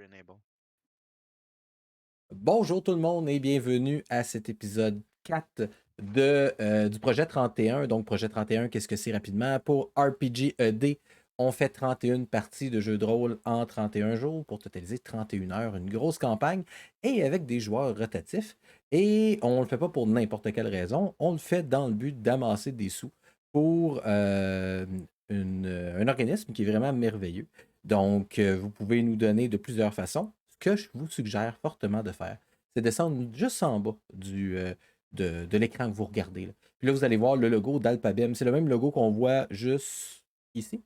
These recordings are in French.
Renable. Bonjour tout le monde et bienvenue à cet épisode 4 du projet 31. Donc, projet 31, qu'est-ce que c'est rapidement? Pour RPG ED, on fait 31 parties de jeux de rôle en 31 jours pour totaliser 31 heures, une grosse campagne et avec des joueurs rotatifs. Et on ne le fait pas pour n'importe quelle raison, on le fait dans le but d'amasser des sous pour un organisme qui est vraiment merveilleux. Donc, vous pouvez nous donner de plusieurs façons. Ce que je vous suggère fortement de faire, c'est descendre juste en bas de l'écran que vous regardez, là. Puis là, vous allez voir le logo d'Alphabem. C'est le même logo qu'on voit juste ici.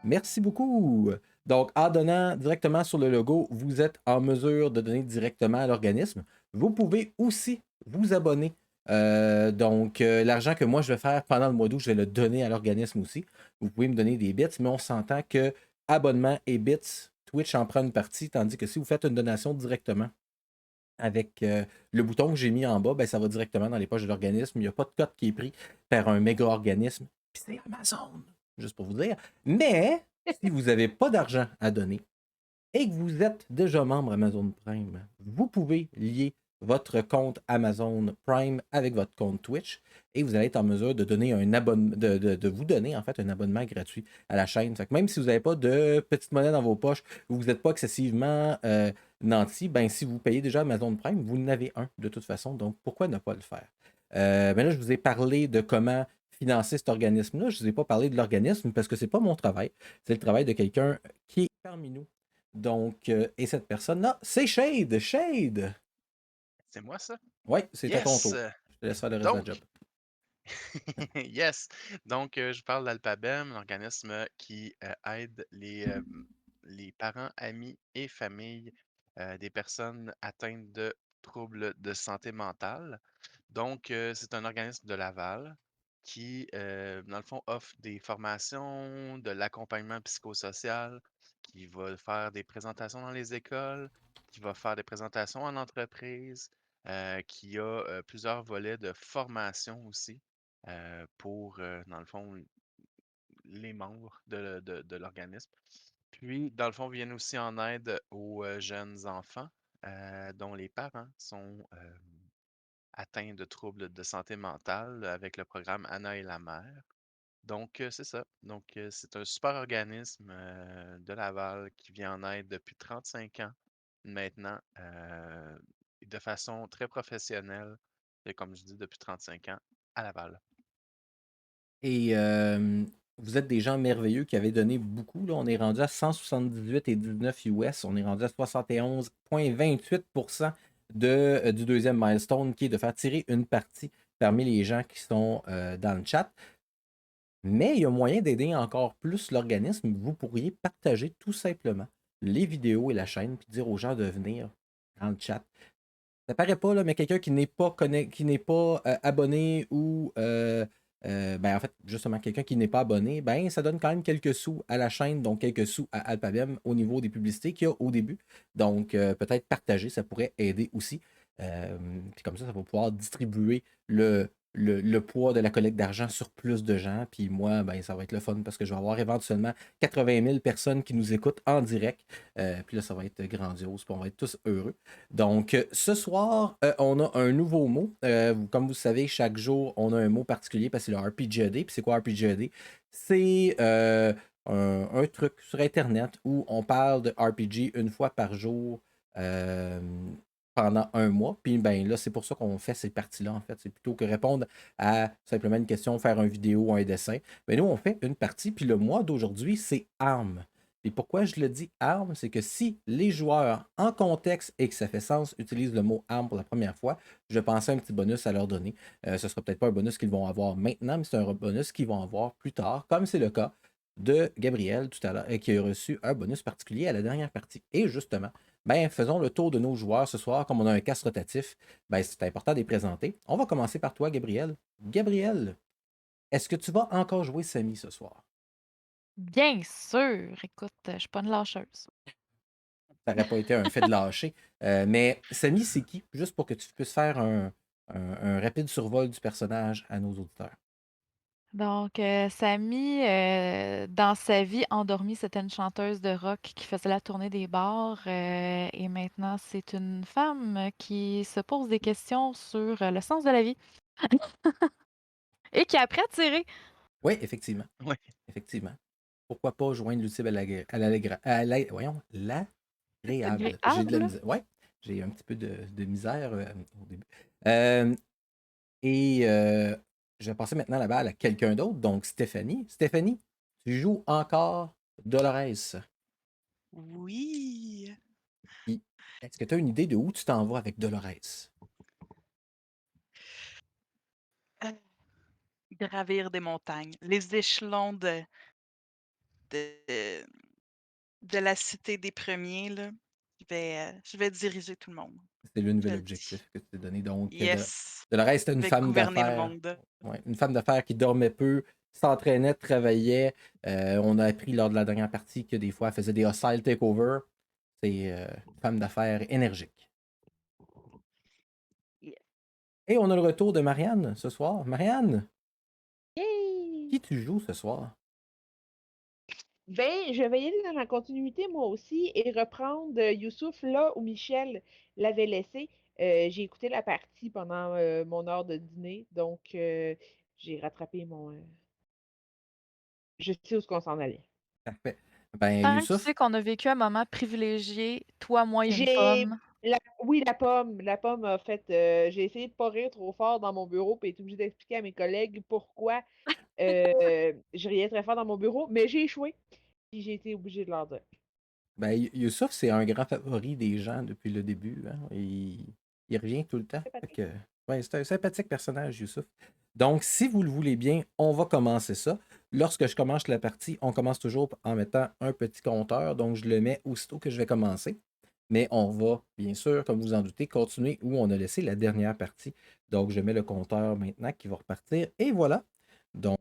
Merci beaucoup. Donc, en donnant directement sur le logo, vous êtes en mesure de donner directement à l'organisme. Vous pouvez aussi vous abonner. L'argent que moi je vais faire pendant le mois d'août, je vais le donner à l'organisme aussi. Vous pouvez me donner des bits, mais on s'entend que abonnement et bits, Twitch en prend une partie, tandis que si vous faites une donation directement avec le bouton que j'ai mis en bas, ben, ça va directement dans les poches de l'organisme. Il n'y a pas de code qui est pris par un méga organisme. Puis c'est Amazon, juste pour vous dire. Mais si vous n'avez pas d'argent à donner et que vous êtes déjà membre Amazon Prime, vous pouvez lier votre compte Amazon Prime avec votre compte Twitch et vous allez être en mesure de donner un abonnement, de vous donner en fait un abonnement gratuit à la chaîne. Fait que même si vous n'avez pas de petite monnaie dans vos poches ou vous n'êtes pas excessivement nanti, ben si vous payez déjà Amazon Prime, vous en avez un de toute façon. Donc pourquoi ne pas le faire? Ben là, je vous ai parlé de comment financer cet organisme-là. Je ne vous ai pas parlé de l'organisme parce que c'est pas mon travail. C'est le travail de quelqu'un qui est parmi nous. Donc, et cette personne-là, c'est Shade. Shade! C'est moi ça? Oui, c'est à ton Yes! tour. Je te laisse faire le reste de la Donc, job. yes! Donc, je parle d'Alphabem, l'organisme qui aide les parents, amis et familles des personnes atteintes de troubles de santé mentale. Donc, c'est un organisme de Laval qui, dans le fond, offre des formations, de l'accompagnement psychosocial, qui va faire des présentations dans les écoles, qui va faire des présentations en entreprise, qui a plusieurs volets de formation aussi pour, dans le fond, les membres de l'organisme. Puis, dans le fond, viennent aussi en aide aux jeunes enfants dont les parents sont atteints de troubles de santé mentale avec le programme Anna et la mère. Donc, c'est ça. Donc, c'est un super organisme de Laval qui vient en aide depuis 35 ans maintenant, de façon très professionnelle, et comme je dis, depuis 35 ans à Laval. Et vous êtes des gens merveilleux qui avaient donné beaucoup. Là. On est rendu à 178,19 US. On est rendu à 71,28% du deuxième milestone qui est de faire tirer une partie parmi les gens qui sont dans le chat. Mais il y a moyen d'aider encore plus l'organisme. Vous pourriez partager tout simplement les vidéos et la chaîne, puis dire aux gens de venir dans le chat. Ça paraît pas, là, mais quelqu'un qui n'est pas, qui n'est pas abonné ou, ben, en fait, justement, quelqu'un qui n'est pas abonné, ben, ça donne quand même quelques sous à la chaîne, donc quelques sous à Alphabem au niveau des publicités qu'il y a au début. Donc, peut-être partager, ça pourrait aider aussi. Puis comme ça va pouvoir distribuer le poids de la collecte d'argent sur plus de gens. Puis moi, ben, ça va être le fun parce que je vais avoir éventuellement 80 000 personnes qui nous écoutent en direct. Puis là, ça va être grandiose, puis on va être tous heureux. Donc, ce soir, on a un nouveau mot. Comme vous savez, chaque jour, on a un mot particulier parce que c'est le RPGAD. Puis c'est quoi RPGAD? C'est un truc sur Internet où on parle de RPG une fois par jour euh, pendant un mois. Puis ben là, c'est pour ça qu'on fait ces parties-là, en fait. C'est plutôt que répondre à simplement une question, faire une vidéo ou un dessin. Mais nous, on fait une partie. Puis le mois d'aujourd'hui, c'est armes. Et pourquoi je le dis arme, c'est que si les joueurs en contexte et que ça fait sens utilisent le mot arme pour la première fois, je pensais un petit bonus à leur donner. Ce sera peut-être pas un bonus qu'ils vont avoir maintenant, mais c'est un bonus qu'ils vont avoir plus tard, comme c'est le cas de Gabriel tout à l'heure, qui a reçu un bonus particulier à la dernière partie. Et justement, ben, faisons le tour de nos joueurs ce soir. Comme on a un cast rotatif, ben, c'est important de les présenter. On va commencer par toi, Gabriel. Gabriel, est-ce que tu vas encore jouer Samy ce soir? Bien sûr! Écoute, je suis pas une lâcheuse. Ça n'aurait pas été un fait de lâcher. Mais Samy, c'est qui? Juste pour que tu puisses faire un rapide survol du personnage à nos auditeurs. Donc, Samy, dans sa vie endormie, c'était une chanteuse de rock qui faisait la tournée des bars, et maintenant c'est une femme qui se pose des questions sur, le sens de la vie et qui a appris à tirer. Oui, effectivement. Oui. Effectivement. Pourquoi pas joindre l'utile voyons, l'agréable. J'ai de la Agréable. misère. Ouais, j'ai un petit peu de misère au début. Euh, je vais passer maintenant la balle à quelqu'un d'autre, donc Stéphanie. Stéphanie, tu joues encore Dolores. Oui. Puis, est-ce que tu as une idée de où tu t'en vas avec Dolores? Euh, Gravir des montagnes. Les échelons de, de la cité des premiers, là. Je vais diriger tout le monde. C'est le Je nouvel le dis. objectif que tu t'es donné. Donc, Yes. Dolores, c'était Je une vais femme gouverner le d'affaires. monde. Ouais, une femme d'affaires qui dormait peu, s'entraînait, travaillait. On a appris lors de la dernière partie que des fois, elle faisait des hostile takeovers. C'est une femme d'affaires énergique. Yes. Et on a le retour de Marianne ce soir. Marianne, Yay! qui tu joues ce soir? Ben, je vais y aller dans la continuité, moi aussi, et reprendre Youssouf là où Michel l'avait laissé. J'ai écouté la partie pendant mon heure de dîner, donc j'ai rattrapé mon. Je sais où est-ce qu'on s'en allait. Parfait. Ben, Tant que tu Youssouf, sais qu'on a vécu un moment privilégié, toi, moi et une J'ai. pomme. Oui, la pomme. La pomme a fait. J'ai essayé de pas rire trop fort dans mon bureau, puis être obligée d'expliquer à mes collègues pourquoi je riais très fort dans mon bureau, mais j'ai échoué, puis j'ai été obligée de leur dire. ben, Youssouf, c'est un grand favori des gens depuis le début. Hein. Il revient tout le temps. Fait Sympathique. que, ouais, c'est un sympathique personnage, Youssouf. Donc, si vous le voulez bien, on va commencer ça. Lorsque je commence la partie, on commence toujours en mettant un petit compteur. Donc, je le mets aussitôt que je vais commencer. Mais on va, bien sûr, comme vous en doutez, continuer où on a laissé la dernière partie. Donc, je mets le compteur maintenant qui va repartir. Et voilà. Donc,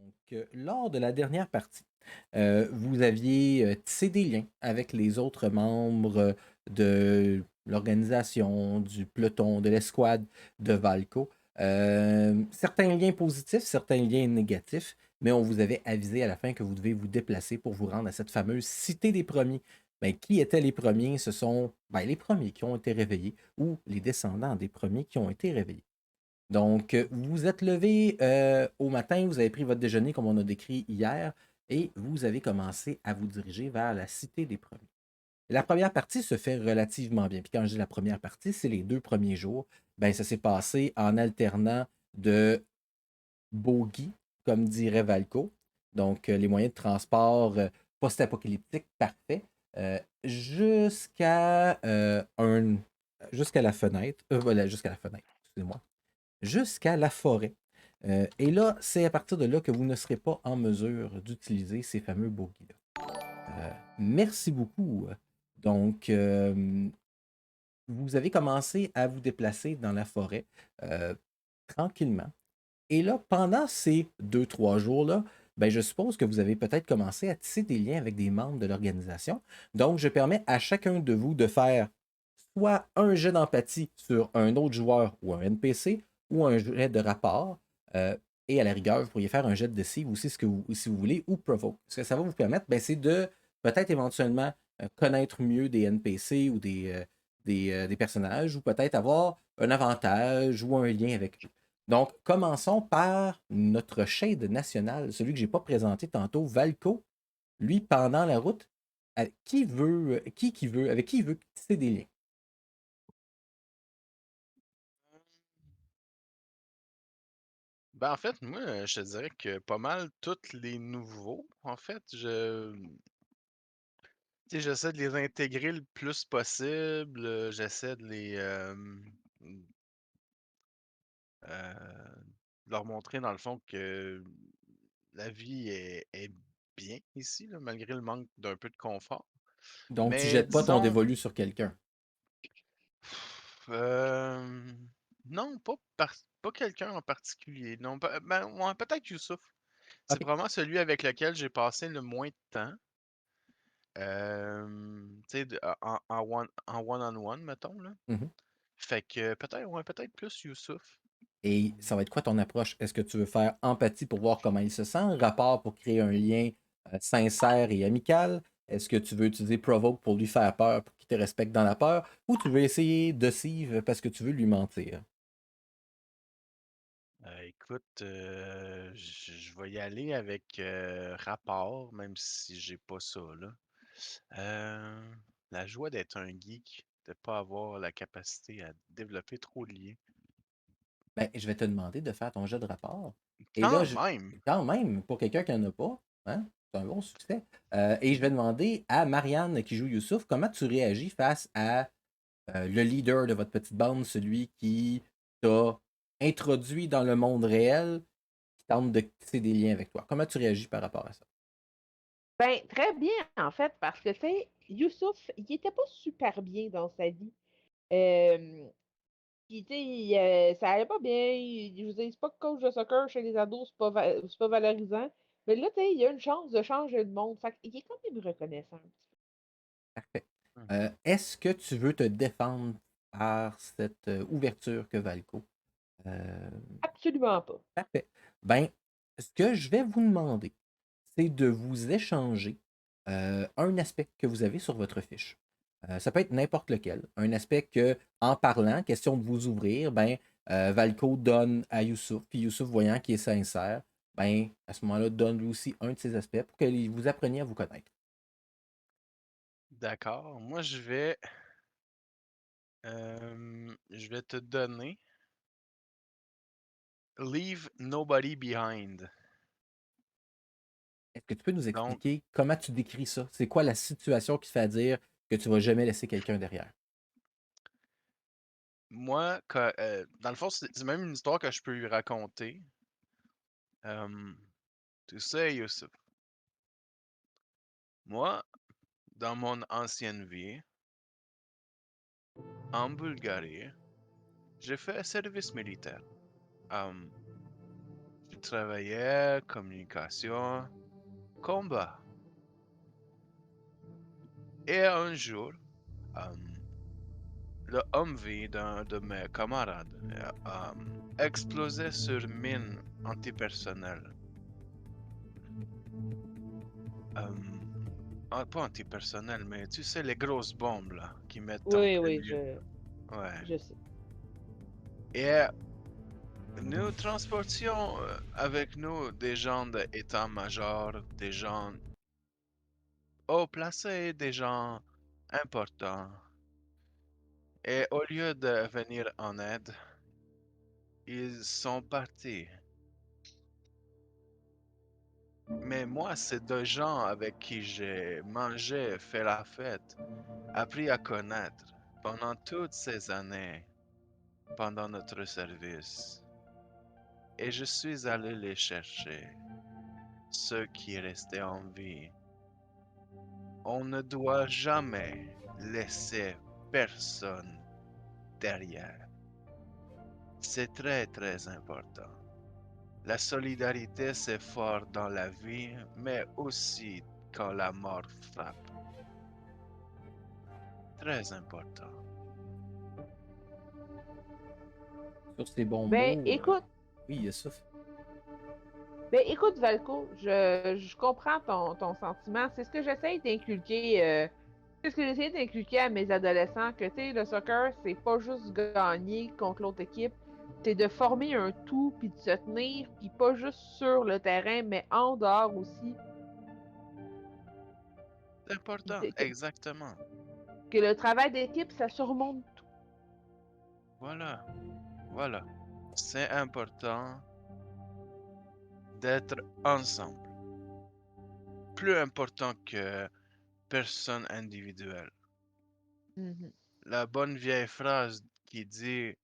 lors de la dernière partie, vous aviez tissé des liens avec les autres membres de l'organisation, du peloton, de l'escouade de Valco. Certains liens positifs, certains liens négatifs, mais on vous avait avisé à la fin que vous devez vous déplacer pour vous rendre à cette fameuse cité des premiers. Ben, qui étaient les premiers? Ce sont les premiers qui ont été réveillés ou les descendants des premiers qui ont été réveillés. Donc, vous êtes levé au matin, vous avez pris votre déjeuner comme on a décrit hier, et vous avez commencé à vous diriger vers la cité des premiers. La première partie se fait relativement bien. Puis quand je dis la première partie, c'est les 2 premiers jours. Ben, ça s'est passé en alternant de bogies, comme dirait Valco. Donc, les moyens de transport post-apocalyptiques parfaits, jusqu'à la fenêtre. Voilà, jusqu'à la fenêtre, excusez-moi, jusqu'à la forêt. Et là, c'est à partir de là que vous ne serez pas en mesure d'utiliser ces fameux bogies-là. Merci beaucoup. Donc, vous avez commencé à vous déplacer dans la forêt tranquillement. Et là, pendant ces 2, 3 jours-là, ben, je suppose que vous avez peut-être commencé à tisser des liens avec des membres de l'organisation. Donc, je permets à chacun de vous de faire soit un jet d'empathie sur un autre joueur ou un NPC, ou un jet de rapport. Et à la rigueur, vous pourriez faire un jet de déceive aussi si vous voulez, ou provoke. Ce que ça va vous permettre, ben, c'est de peut-être éventuellement connaître mieux des NPC ou des personnages, ou peut-être avoir un avantage ou un lien avec eux. Donc, commençons par notre shade national, celui que je n'ai pas présenté tantôt, Valco. Lui, pendant la route, avec avec qui il veut tisser des liens. Ben, en fait, moi, je te dirais que pas mal tous les nouveaux, en fait, tu sais, j'essaie de les intégrer le plus possible, j'essaie de leur montrer dans le fond que la vie est bien ici, là, malgré le manque d'un peu de confort. Donc, tu Mais jettes pas ton disons, dévolu sur quelqu'un. euh, non, pas quelqu'un en particulier. Non, ben, ouais, peut-être Youssouf. C'est OK. probablement celui avec lequel j'ai passé le moins de temps. Tu sais, en one-on-one, mettons, là. Mhm. Fait que peut-être, ouais, peut-être plus Youssouf. Et ça va être quoi ton approche? Est-ce que tu veux faire empathie pour voir comment il se sent, rapport pour créer un lien sincère et amical? Est-ce que tu veux utiliser provoke pour lui faire peur, pour qu'il te respecte dans la peur? Ou tu veux essayer deceive parce que tu veux lui mentir? Écoute, je vais y aller avec rapport, même si j'ai pas ça, là. Euh, la joie d'être un geek, de pas avoir la capacité à développer trop de liens. Ben, je vais te demander de faire ton jet de rapport. Et là, Quand même! quand même, pour quelqu'un qui n'en a pas, hein, c'est un bon succès. Et je vais demander à Marianne qui joue Youssouf, comment tu réagis face à le leader de votre petite bande, celui qui t'a introduit dans le monde réel, qui tente de tisser des liens avec toi. Comment tu réagis par rapport à ça? Ben, très bien, en fait, parce que, tu sais, Youssouf, il était pas super bien dans sa vie. Euh, Puis, tu sais, ça allait pas bien. Je veux dire, c'est pas coach de soccer chez les ados, c'est pas valorisant. Mais là, tu sais, il a une chance de changer de monde. Fait qu'il est quand même reconnaissant un petit peu. Parfait. Hmm. Est-ce que tu veux te défendre par cette ouverture que Valco? Euh, Absolument pas. Parfait. Ben, ce que je vais vous demander, c'est de vous échanger un aspect que vous avez sur votre fiche. Ça peut être n'importe lequel. Un aspect que, en parlant, question de vous ouvrir, ben, Valco donne à Youssouf, puis Youssouf, voyant qu'il est sincère, ben, à ce moment-là, donne lui aussi un de ses aspects pour que vous appreniez à vous connaître. D'accord. Moi, je vais te donner Leave Nobody Behind. Est-ce que tu peux nous Donc, expliquer comment tu décris ça? C'est quoi la situation qui te fait dire que tu vas jamais laisser quelqu'un derrière? moi, dans le fond, c'est même une histoire que je peux lui raconter. Euh, tu sais, Youssef, moi, dans mon ancienne vie, en Bulgarie, j'ai fait service militaire. Euh, je travaillais communication, combat. Et un jour, euh, le Humvee d'un de mes camarades explosait sur mine antipersonnelle. Pas antipersonnelle, mais tu sais, les grosses bombes là, qui mettent en Oui, plein oui, milieu. Ouais. je sais. Et nous transportions avec nous des gens d'état-major, des gens haut placés, des gens importants. Et au lieu de venir en aide, ils sont partis. Mais moi, c'est deux gens avec qui j'ai mangé, fait la fête, appris à connaître pendant toutes ces années, pendant notre service. Et je suis allé les chercher, ceux qui restaient en vie. On ne doit jamais laisser personne derrière. C'est très très important. La solidarité, c'est fort dans la vie, mais aussi quand la mort frappe. Très important. Sur ces bons Ben, mots, écoute, oui, Youssouf. Valco, je comprends ton sentiment. C'est ce que j'essaye d'inculquer. C'est ce que j'essaie d'inculquer à mes adolescents, que tu sais, le soccer, c'est pas juste gagner contre l'autre équipe, c'est de former un tout, puis de se tenir, puis pas juste sur le terrain, mais en dehors aussi. C'est Puis important, exactement. que le travail d'équipe, ça surmonte tout. Voilà, voilà. C'est important d'être ensemble. Plus important que personne individuelle. Mhm. La bonne vieille phrase qui dit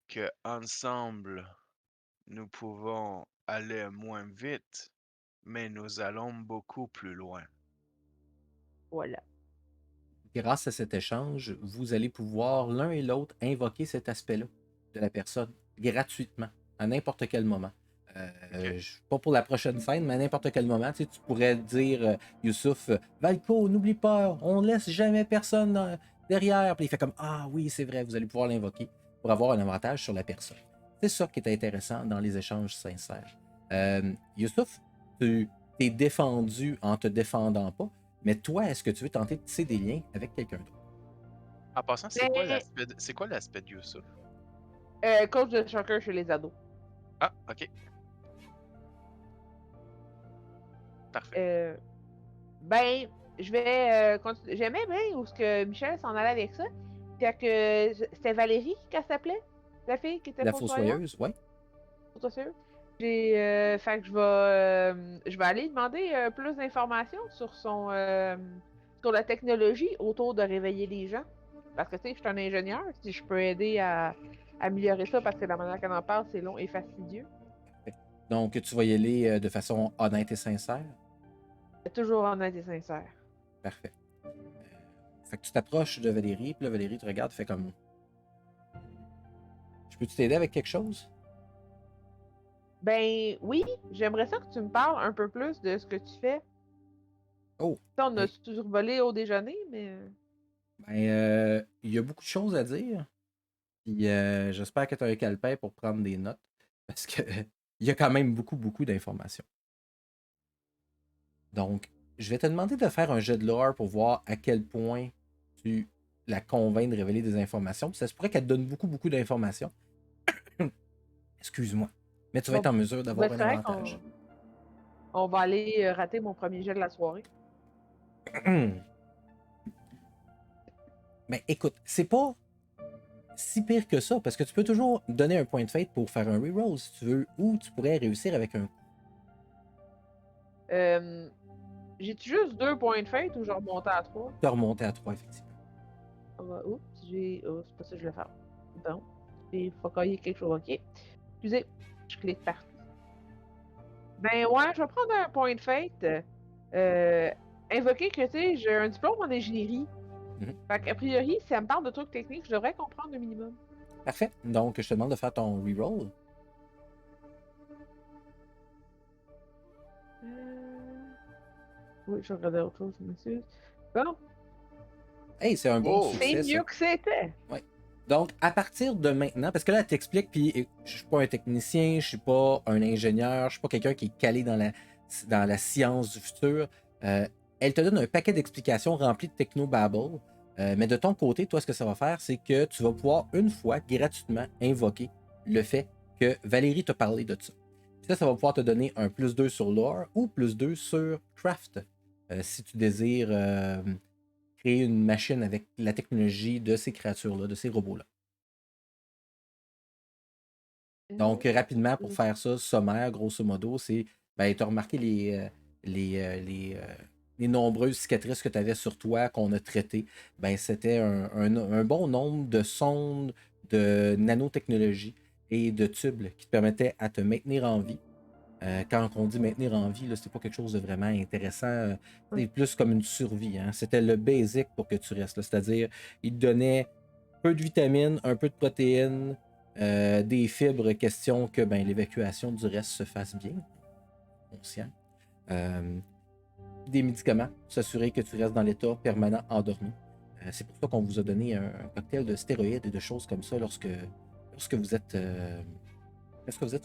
que ensemble nous pouvons aller moins vite, mais nous allons beaucoup plus loin. Voilà. Grâce à cet échange, vous allez pouvoir l'un et l'autre invoquer cet aspect-là de la personne gratuitement, à n'importe quel moment. Ok. Pas pour la prochaine scène, mais à n'importe quel moment, tu sais, tu pourrais dire, Youssouf, Valco, n'oublie pas, on laisse jamais personne derrière. Puis il fait comme, ah oui, c'est vrai, vous allez pouvoir l'invoquer pour avoir un avantage sur la personne. C'est ça qui est intéressant dans les échanges sincères. Youssouf, tu t'es défendu en te défendant pas, mais toi, est-ce que tu veux tenter de tisser des liens avec quelqu'un d'autre? En passant, c'est quoi l'aspect de Youssouf? Coach de soccer chez les ados. Ah, ok. Parfait. Ben, je vais continuer. J'aimais bien où ce que Michel s'en allait avec ça. Fait que c'était Valérie qu'elle s'appelait, la fille qui était La fossoyeuse. fossoyeuse, ouais. Fossoyeuse. Fait que je vais aller demander plus d'informations sur sur la technologie autour de réveiller les gens. Parce que tu sais, je suis un ingénieur, si je peux aider à améliorer ça, parce que la manière qu'on en parle, c'est long et fastidieux. Donc, tu vas y aller de façon honnête et sincère. Toujours honnête et sincère. Parfait. Fait que tu t'approches de Valérie, puis là, Valérie te regarde, fait comme... Je peux-tu t'aider avec quelque chose? Ben oui, j'aimerais ça que tu me parles un peu plus de ce que tu fais. Oh! Ça, on a Ben, survolé au déjeuner, mais. il y a beaucoup de choses à dire. Puis j'espère que tu as un calepin pour prendre des notes. Parce que il y a quand même beaucoup, beaucoup d'informations. Donc, je vais te demander de faire un jet de lore pour voir à quel point tu la convaincs de révéler des informations. Puis ça se pourrait qu'elle te donne beaucoup, beaucoup d'informations. Excuse-moi. Mais tu vas être en mesure d'avoir un correct, avantage. on va aller rater mon premier jet de la soirée. Mais écoute, c'est pas si pire que ça, parce que tu peux toujours donner un point de fate pour faire un reroll si tu veux, ou tu pourrais réussir avec un coup. J'ai-tu juste 2 points de fête ou je remontais à 3? Tu as remonté à 3, effectivement. Oups, c'est pas ça que je vais faire. Bon, il faut qu'il y ait quelque chose. Ok. Excusez, je clique partout. Ben ouais, je vais prendre un point de fête. Invoquer que, tu sais, j'ai un diplôme en ingénierie. Fait qu'a priori, si elle me parle de trucs techniques, je devrais comprendre le minimum. Parfait. Donc, je te demande de faire ton reroll. Oui, je regardais autre chose, je m'excuse. Bon, Hey, c'est un bon Oh! c'est succès, ça. mieux que c'était. Ouais. Donc, à partir de maintenant, parce que là, elle t'explique, puis je suis pas un technicien, je suis pas un ingénieur, je suis pas quelqu'un qui est calé dans la science du futur. Elle te donne un paquet d'explications rempli de technobabble. Mais de ton côté, toi, ce que ça va faire, c'est que tu vas pouvoir une fois gratuitement invoquer le fait que Valérie t'a parlé de ça. Puis ça va pouvoir te donner un +2 sur lore ou +2 sur craft. Si tu désires créer une machine avec la technologie de ces créatures-là, de ces robots-là. Donc, rapidement, pour faire ça, sommaire, grosso modo, c'est, ben, tu as remarqué les nombreuses cicatrices que tu avais sur toi qu'on a traitées. Ben, c'était un bon nombre de sondes de nanotechnologie et de tubes qui te permettaient à te maintenir en vie. Quand on dit maintenir en vie, c'est pas quelque chose de vraiment intéressant. C'est plus comme une survie. Hein. C'était le basic pour que tu restes là. C'est-à-dire, il te donnait peu de vitamines, un peu de protéines, des fibres, question que ben, l'évacuation du reste se fasse bien. Conscient. Des médicaments, s'assurer que tu restes dans l'état permanent endormi. C'est pour ça qu'on vous a donné un cocktail de stéroïdes et de choses comme ça lorsque vous êtes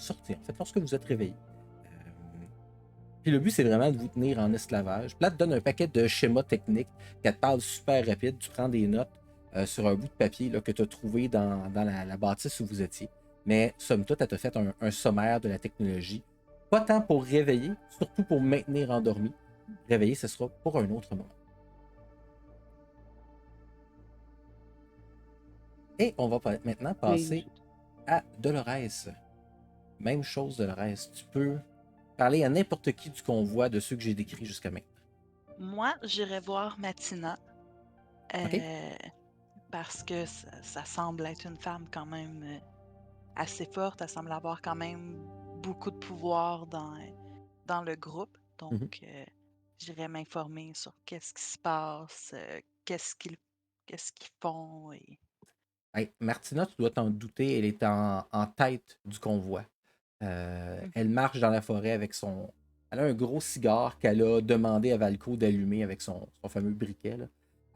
sorti, en fait, lorsque vous êtes réveillé. Puis le but, c'est vraiment de vous tenir en esclavage. Puis là, te donne un paquet de schémas techniques qu'elle te parle super rapide. Tu prends des notes sur un bout de papier là, que tu as trouvé dans la bâtisse où vous étiez. Mais somme toute, elle t'a fait un sommaire de la technologie. Pas tant pour réveiller, surtout pour maintenir endormi. Réveiller, ce sera pour un autre moment. Et on va maintenant passer à Dolores. Même chose, Dolores. Tu peux parler à n'importe qui du convoi de ceux que j'ai décrits jusqu'à maintenant. Moi, j'irai voir Matina. OK. Parce que ça semble être une femme quand même assez forte. Elle semble avoir quand même beaucoup de pouvoir dans le groupe. Donc, j'irai m'informer sur qu'est-ce qui se passe, qu'est-ce qu'ils font. Hey, Martina, tu dois t'en douter, elle est en tête du convoi. Elle marche dans la forêt avec son... Elle a un gros cigare qu'elle a demandé à Valco d'allumer avec son fameux briquet. Là.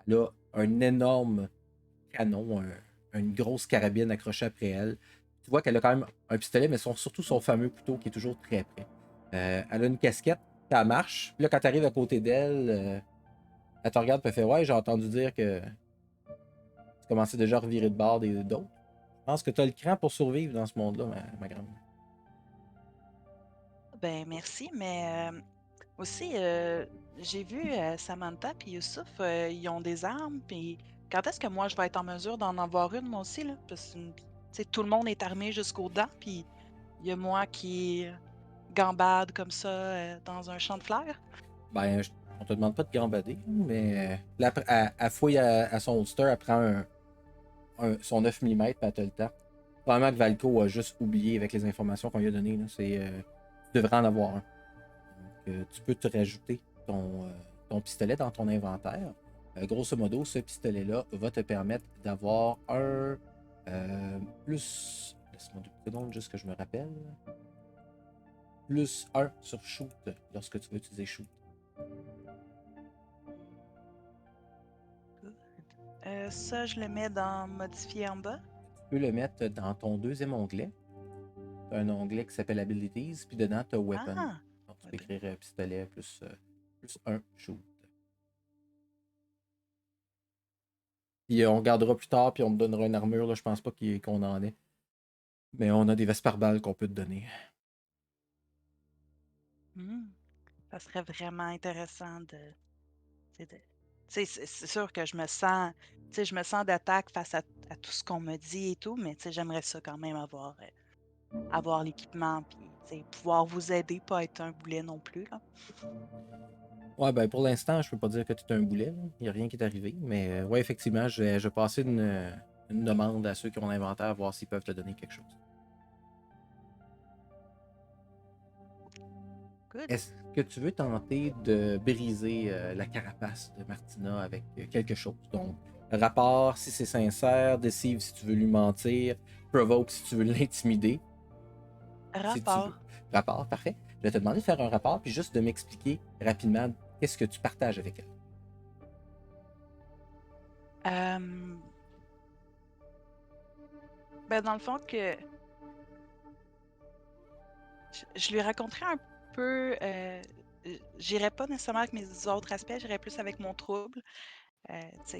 Elle a un énorme canon, une grosse carabine accrochée après elle. Tu vois qu'elle a quand même un pistolet, mais surtout son fameux couteau qui est toujours très près. Elle a une casquette, puis elle marche. Puis là, quand tu arrives à côté d'elle, elle te regarde et fait ouais, j'ai entendu dire que tu commençais déjà à revirer de bord d'autres. Je pense que tu as le cran pour survivre dans ce monde-là, ma grande. Ben merci, mais aussi, j'ai vu Samantha et Youssouf, ils ont des armes, puis quand est-ce que moi je vais être en mesure d'en avoir une, moi aussi, là? Parce que tu sais, tout le monde est armé jusqu'aux dents, puis il y a moi qui gambade comme ça dans un champ de fleurs. Ben, on te demande pas de gambader, mais là, elle fouille à son holster, elle prend son 9 mm, puis elle te le temps. Probablement que Valco a juste oublié avec les informations qu'on lui a données. Là. Tu devrais en avoir un. Donc, tu peux te rajouter ton pistolet dans ton inventaire. Grosso modo, ce pistolet-là va te permettre d'avoir un plus. Laisse-moi 2 secondes, juste que je me rappelle. Plus 1 sur shoot lorsque tu veux utiliser shoot. Ça, je le mets dans modifier en bas. Tu peux le mettre dans ton deuxième onglet. Tu as un onglet qui s'appelle Abilities, puis dedans, tu as Weapon. Ah! Donc, tu peux écrire pistolet plus 1 shoot. Puis on regardera plus tard, puis on te donnera une armure. Là, je pense pas qu'on en ait. Mais on a des vestes par balles qu'on peut te donner. Ça serait vraiment intéressant de. C'est sûr que je me sens d'attaque face à tout ce qu'on me dit et tout, mais j'aimerais ça quand même avoir l'équipement, puis pouvoir vous aider, pas être un boulet non plus. Là. Ouais, ben pour l'instant, je peux pas dire que tu es un boulet. Il n'y a rien qui est arrivé. Mais ouais, effectivement, je vais passer une demande à ceux qui ont l'inventaire, voir s'ils peuvent te donner quelque chose. Good. Est-ce que tu veux tenter de briser la carapace de Martina avec quelque chose? Donc, rapport si c'est sincère, deceive si tu veux lui mentir, provoke si tu veux l'intimider. Si tu veux. Rapport. Rapport, parfait. Je vais te demander de faire un rapport, puis juste de m'expliquer rapidement qu'est-ce que tu partages avec elle. Ben dans le fond que je lui raconterai un peu. J'irai pas nécessairement avec mes autres aspects, j'irai plus avec mon trouble.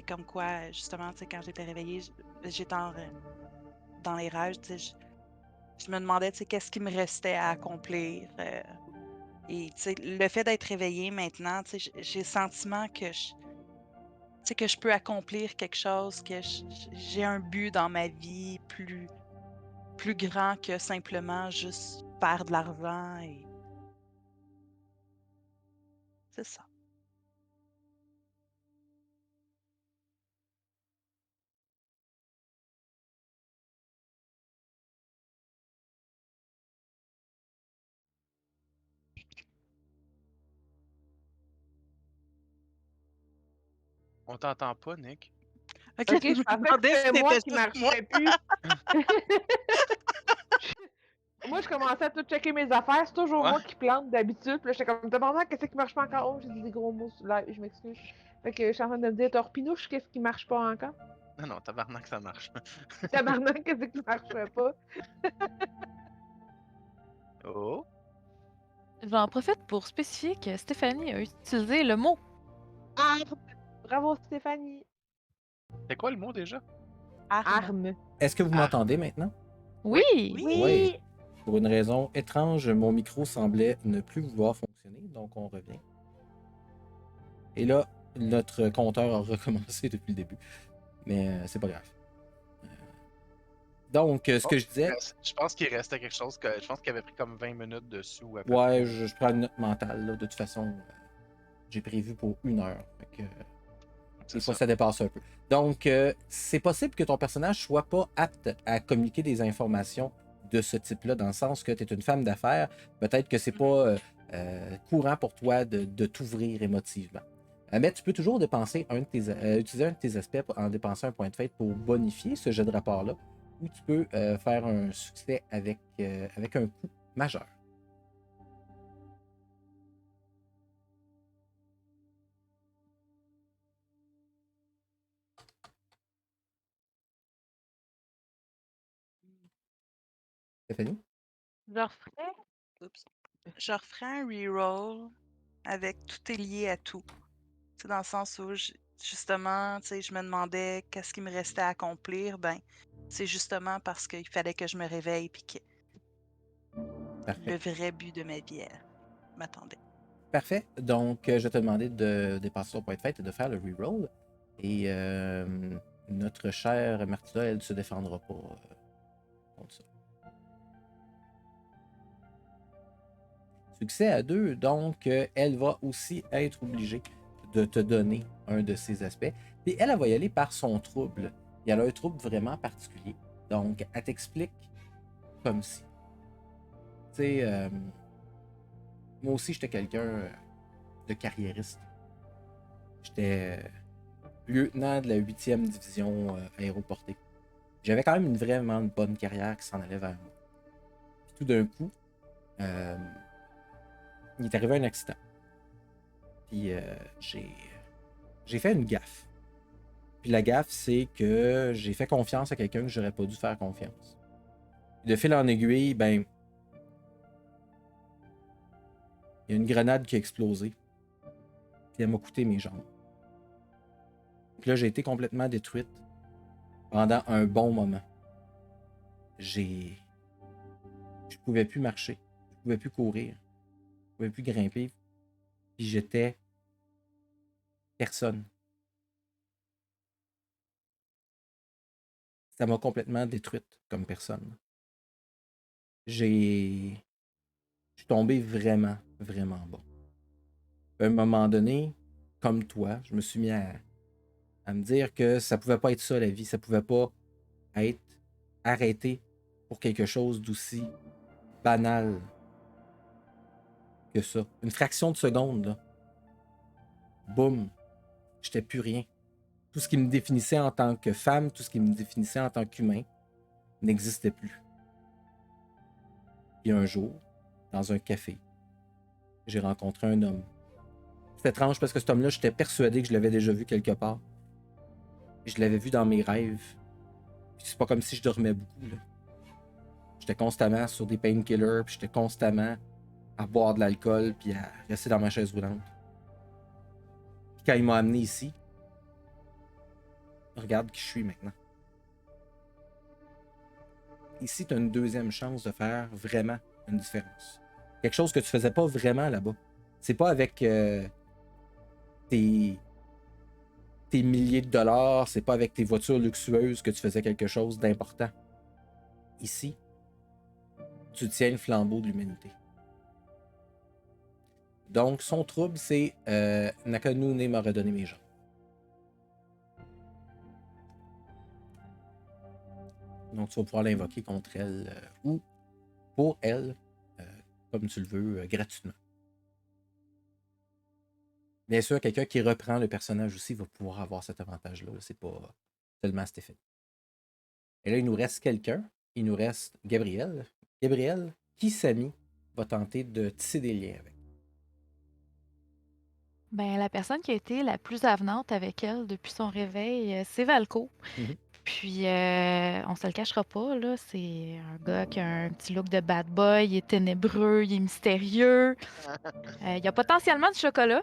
Comme quoi, justement, quand j'étais réveillée, j'étais dans les rêves, je me demandais, qu'est-ce qui me restait à accomplir. Et le fait d'être réveillée maintenant, j'ai le sentiment que je peux accomplir quelque chose, que j'ai un but dans ma vie plus grand que simplement juste faire de l'argent et c'est ça. On t'entend pas, Nick. Ok, Ok, je je me pensais que demandais si c'était moi c'était qui juste moi. marchais plus. Moi, je commençais à tout checker mes affaires. C'est toujours Ouais. moi qui plante d'habitude. Puis là, j'étais comme, demandant qu'est-ce qui marche pas encore. Oh, j'ai dit des gros mots là, je m'excuse. Fait que je suis en train de me dire, Torpinouche, qu'est-ce qui marche pas encore? Non, non, tabarnak, ça marche. Tabarnak, qu'est-ce qui marche pas? Oh, J'en profite pour spécifier que Stéphanie a utilisé le mot Arme! Bravo, Stéphanie. c'est quoi le mot déjà? Arme. Arme. Est-ce que vous Ah. m'entendez maintenant? oui. Oui. Oui. Pour une raison étrange, mon micro semblait ne plus vouloir fonctionner, donc on revient. Et là, notre compteur a recommencé depuis le début. Mais c'est pas grave. Donc, ce que je disais, Je pense qu'il restait quelque chose que. Je pense qu'il avait pris comme 20 minutes dessus ou à peu ouais, près. je prends une note mentale. Là. De toute façon, j'ai prévu pour 1 heure. Fait que, C'est des fois, ça. ça dépasse un peu. Donc, c'est possible que ton personnage soit pas apte à communiquer des informations de ce type-là, dans le sens que tu es une femme d'affaires. Peut-être que c'est pas courant pour toi de t'ouvrir émotivement. Mais tu peux toujours dépenser utiliser un de tes aspects en dépensant un point de fête pour bonifier ce jeu de rapport-là, ou tu peux faire un succès avec un coup majeur. Stéphanie? Je referais, oups, je referais un reroll avec tout est lié à tout. C'est dans le sens où, justement, tu sais, je me demandais qu'est-ce qui me restait à accomplir. Ben, c'est justement parce qu'il fallait que je me réveille puis que Parfait. le vrai but de ma vie m'attendait. Parfait. Donc, je vais te demander de dépasser ton point de fête et de faire le reroll. Et notre chère Martina, elle ne se défendra pas contre ça. Succès à 2, donc elle va aussi être obligée de te donner un de ces aspects. Puis elle va y aller par son trouble. Il y a un trouble vraiment particulier. Donc, elle t'explique comme si. Tu sais, moi aussi, j'étais quelqu'un de carriériste. J'étais lieutenant de la 8e division aéroportée. J'avais quand même une vraiment bonne carrière qui s'en allait vers moi. Puis tout d'un coup, il est arrivé un accident. Puis j'ai fait une gaffe. Puis la gaffe, c'est que j'ai fait confiance à quelqu'un que j'aurais pas dû faire confiance. Puis de fil en aiguille, ben, il y a une grenade qui a explosé. Puis elle m'a coûté mes jambes. Puis là, j'ai été complètement détruite pendant un bon moment. Je pouvais plus marcher, je pouvais plus courir, je pouvais plus grimper. Puis j'étais personne. Ça m'a complètement détruite comme personne. Je suis tombé vraiment, vraiment bas. À un moment donné, comme toi, je me suis mis à me dire que ça pouvait pas être ça la vie, ça pouvait pas être arrêté pour quelque chose d'aussi banal que ça. Une fraction de seconde, là. Boum, j'étais plus rien. Tout ce qui me définissait en tant que femme, tout ce qui me définissait en tant qu'humain, n'existait plus. Puis un jour, dans un café, j'ai rencontré un homme. C'est étrange parce que cet homme-là, j'étais persuadé que je l'avais déjà vu quelque part. Je l'avais vu dans mes rêves. Puis c'est pas comme si je dormais beaucoup, là. J'étais constamment sur des painkillers, puis j'étais constamment à boire de l'alcool, puis à rester dans ma chaise roulante. Puis quand il m'a amené ici, regarde qui je suis maintenant. Ici, tu as une deuxième chance de faire vraiment une différence. Quelque chose que tu faisais pas vraiment là-bas. C'est pas avec tes milliers de dollars, c'est pas avec tes voitures luxueuses que tu faisais quelque chose d'important. Ici, tu tiens le flambeau de l'humanité. Donc, son trouble, c'est Nakanune m'a redonné mes jambes. Donc, tu vas pouvoir l'invoquer contre elle ou pour elle, comme tu le veux, gratuitement. Bien sûr, quelqu'un qui reprend le personnage aussi va pouvoir avoir cet avantage-là. C'est pas seulement Stéphanie. Et là, il nous reste quelqu'un. Il nous reste Gabriel. Gabriel, qui Samy va tenter de tisser des liens avec? Ben, la personne qui a été la plus avenante avec elle depuis son réveil, c'est Valco. Mhm. Puis, on se le cachera pas, là, c'est un gars qui a un petit look de bad boy, il est ténébreux, il est mystérieux. Il y a potentiellement du chocolat.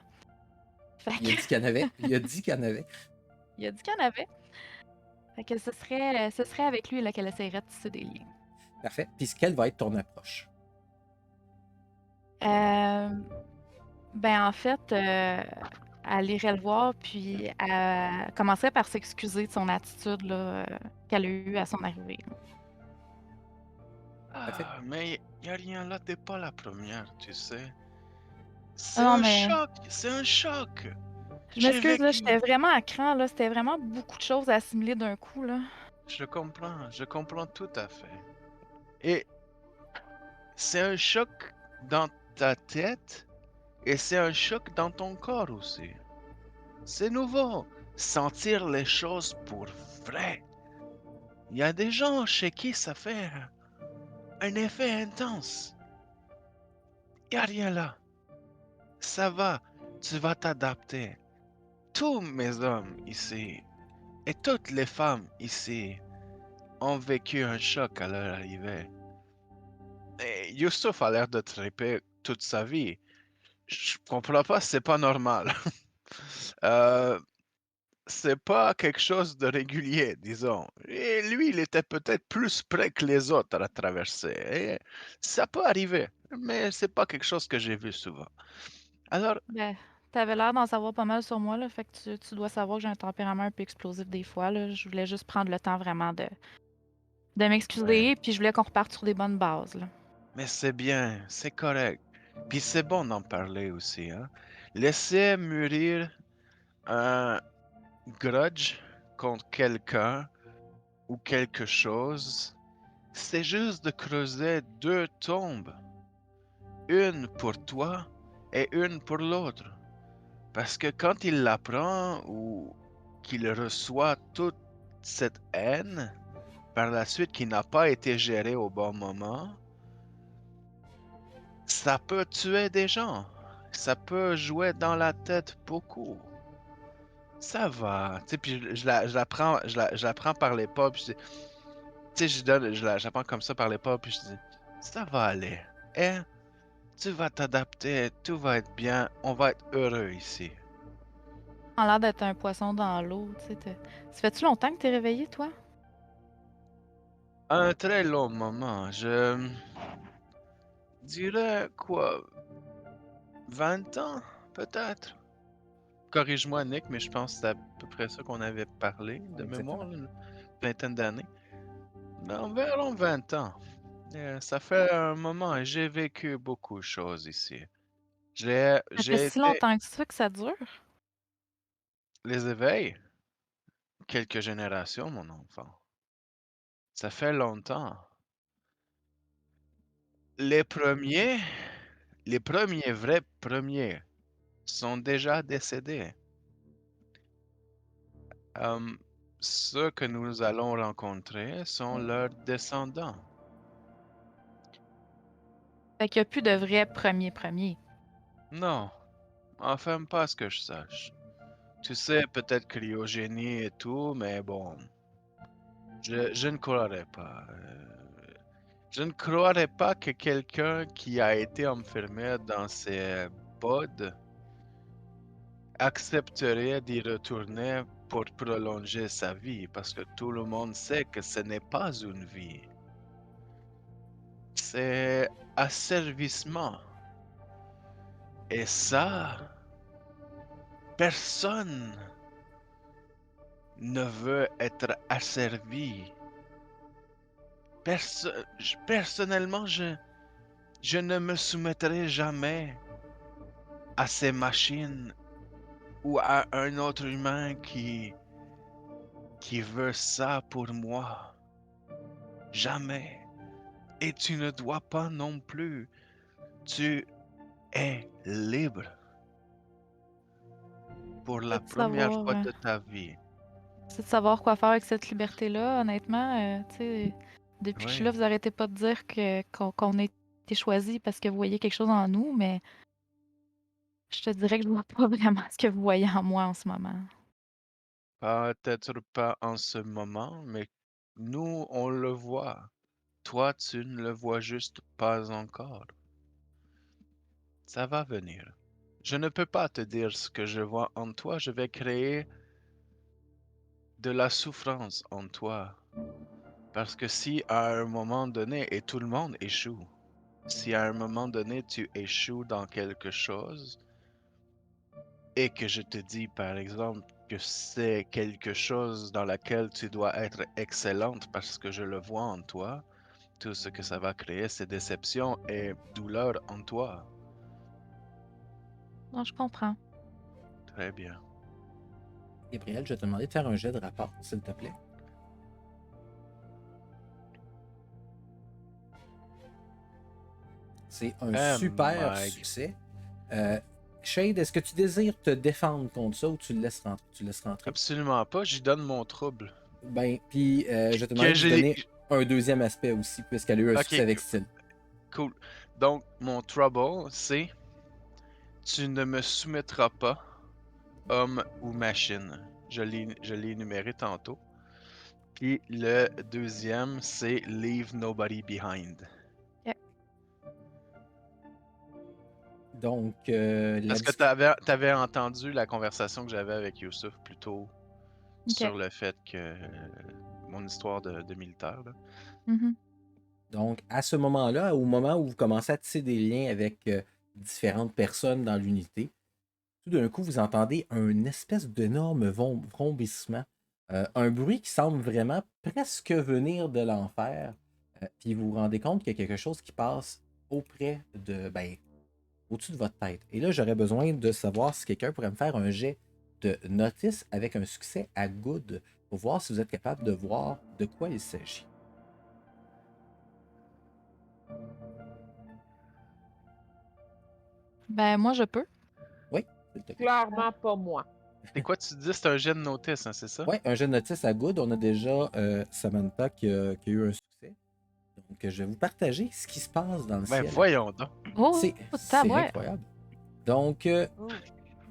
Fait Il a que- dit qu'il y en avait. Il a dit qu'il y en avait. il a dit qu'il y en avait. Fait que ce serait avec lui là, qu'elle essaierait de tisser des liens. Parfait. Puis quelle va être ton approche? Euh, Ben, en fait, elle irait le voir, puis elle commencerait par s'excuser de son attitude là, qu'elle a eue à son arrivée. Parfait. Ah, mais y a rien là, t'es pas la première, tu sais. Ah C'est non, un mais choc, c'est un choc. je J'ai m'excuse, là, vécu. j'étais vraiment à cran, là. C'était vraiment beaucoup de choses à assimiler d'un coup, là. Je comprends tout à fait. Et c'est un choc dans ta tête et c'est un choc dans ton corps aussi. C'est nouveau, sentir les choses pour vrai. Il y a des gens chez qui ça fait un effet intense. Il n'y a rien là. Ça va, tu vas t'adapter. Tous mes hommes ici et toutes les femmes ici ont vécu un choc à leur arrivée. Youssouf a l'air de triper toute sa vie. Je comprends pas, c'est pas normal. Euh, c'est pas quelque chose de régulier, disons. Et lui, il était peut-être plus près que les autres à traverser. Et ça peut arriver, mais c'est pas quelque chose que j'ai vu souvent. Alors, Ben, t'avais l'air d'en savoir pas mal sur moi, là, fait que tu dois savoir que j'ai un tempérament un peu explosif des fois, là. Je voulais juste prendre le temps vraiment de ouais, m'excuser, puis je voulais qu'on reparte sur des bonnes bases, là. mais c'est bien, c'est correct. Puis c'est bon d'en parler aussi, hein. Laisser mûrir un grudge contre quelqu'un ou quelque chose, c'est juste de creuser deux tombes, une pour toi et une pour l'autre. Parce que quand il l'apprend ou qu'il reçoit toute cette haine, par la suite qui n'a pas été gérée au bon moment, ça peut tuer des gens. Ça peut jouer dans la tête beaucoup. Ça va. Tu sais, puis je la prends par les pas, puis je dis, tu sais, j'apprends comme ça par les pas, puis je dis, ça va aller. Et tu vas t'adapter, tout va être bien, on va être heureux ici. En l'air d'être un poisson dans l'eau, tu sais. Ça fait-tu longtemps que t'es réveillé, toi? Un très long moment, je dirais quoi, 20 ans, peut-être? Corrige-moi, Nick, mais je pense que c'est à peu près ça qu'on avait parlé de Ouais, mémoire, exactement. là, une vingtaine d'années. Environ 20 ans. Ça fait un moment et j'ai vécu beaucoup de choses ici. Ça fait J'ai si été longtemps que ça dure? les éveils, quelques générations, mon enfant. Ça fait longtemps. Les premiers, les premiers vrais premiers sont déjà décédés. Hum, ceux que nous allons rencontrer sont leurs descendants. Fait qu'il y a plus de vrais premiers. Non, enfin pas à ce que je sache. Tu sais, peut-être cryogénie et tout, mais bon, je ne croirais pas. Je ne croirais pas que quelqu'un qui a été enfermé dans ces pods accepterait d'y retourner pour prolonger sa vie, parce que tout le monde sait que ce n'est pas une vie. C'est asservissement. Et ça, personne ne veut être asservi. Personnellement, je ne me soumettrai jamais à ces machines ou à un autre humain qui veut ça pour moi. Jamais. Et tu ne dois pas non plus. Tu es libre pour la C'est de première savoir, fois de ta vie. c'est de savoir quoi faire avec cette liberté-là, honnêtement. Tu sais, depuis que je suis là, Oui. vous arrêtez pas de dire qu'on a été choisi parce que vous voyez quelque chose en nous, mais je te dirais que je vois pas vraiment ce que vous voyez en moi en ce moment. Peut-être pas en ce moment, mais nous, on le voit. Toi, tu ne le vois juste pas encore. Ça va venir. Je ne peux pas te dire ce que je vois en toi. Je vais créer de la souffrance en toi. Parce que si à un moment donné, et tout le monde échoue, si à un moment donné tu échoues dans quelque chose et que je te dis par exemple que c'est quelque chose dans laquelle tu dois être excellente parce que je le vois en toi, tout ce que ça va créer, c'est déception et douleur en toi. Non, je comprends. Très bien. Gabriel, je vais te demander de faire un jet de rapport, s'il te plaît. C'est un Eh, super Mike. succès. Shade, est-ce que tu désires te défendre contre ça ou tu le laisses rentrer? Tu le laisses rentrer? Absolument pas, j'y donne mon trouble. Ben, puis je vais te demander Que de lui j'ai. donner un deuxième aspect aussi, puisqu'elle a eu un Ok, succès avec style. cool. Donc, mon trouble, c'est tu ne me soumettras pas, homme ou machine. Je l'ai énuméré tantôt. Puis le deuxième, c'est Leave Nobody Behind. Ok. Donc, Est-ce que t'avais entendu la conversation que j'avais avec Youssouf plus tôt Ok. sur le fait que mon histoire de militaire, là? Mhm. Donc, à ce moment-là, au moment où vous commencez à tisser des liens avec différentes personnes dans l'unité, tout d'un coup, vous entendez un espèce d'énorme vrombissement. Un bruit qui semble vraiment presque venir de l'enfer. Puis vous vous rendez compte qu'il y a quelque chose qui passe auprès de, ben, au-dessus de votre tête. Et là, j'aurais besoin de savoir si quelqu'un pourrait me faire un jet de notice avec un succès à good pour voir si vous êtes capable de voir de quoi il s'agit. Ben, moi, je peux. Oui, s'il te plaît. Clairement pas moi. C'est quoi tu dis? C'est un jet de notice, hein, c'est ça? Oui, un jet de notice à good. On a déjà Samantha qui a eu un succès. Donc, je vais vous partager ce qui se passe dans le Ben ciel. voyons donc. Oh, C'est tabouère. incroyable. Donc, Oh.